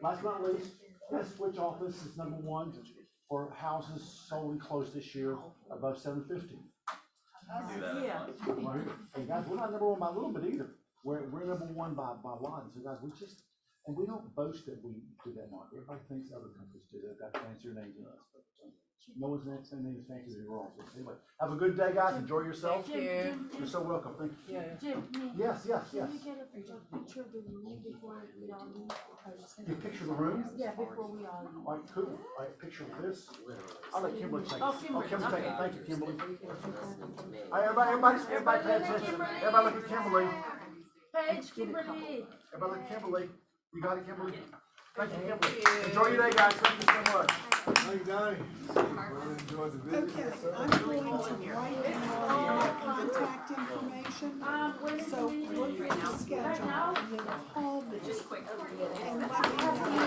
last but not least, that switch office is #1 for houses sold and closed this year above 750. Yeah. And guys, we're not #1 by a little bit either. We're #1 by a lot. So guys, and we don't boast that we do that market. Everybody thinks other countries do that. Got fancier names than us, but no one's name is fancy as you're wrong. So anyway, have a good day, guys. Enjoy yourself. Thank you. You're so welcome. Thank you. Jim, Yes. can we get a picture of the room before we all leave? You picture the room? Yeah, before we all leave. All right, cool. All right, picture of this. I'll let Kimberly take it. Oh, Kimberly, Kimberly take it. okay. Thank you, Kimberly. All right, everybody pay attention. Everybody look at Kimberly. Paige, Kimberly. Everybody look at Kimberly. You got it, Kimberly? Thank you, Kimberly. Enjoy your day, guys. Thank you so much. Thank you, Donnie. Really enjoyed the visit. Okay, I'm going to write down contact information. So look at the schedule and then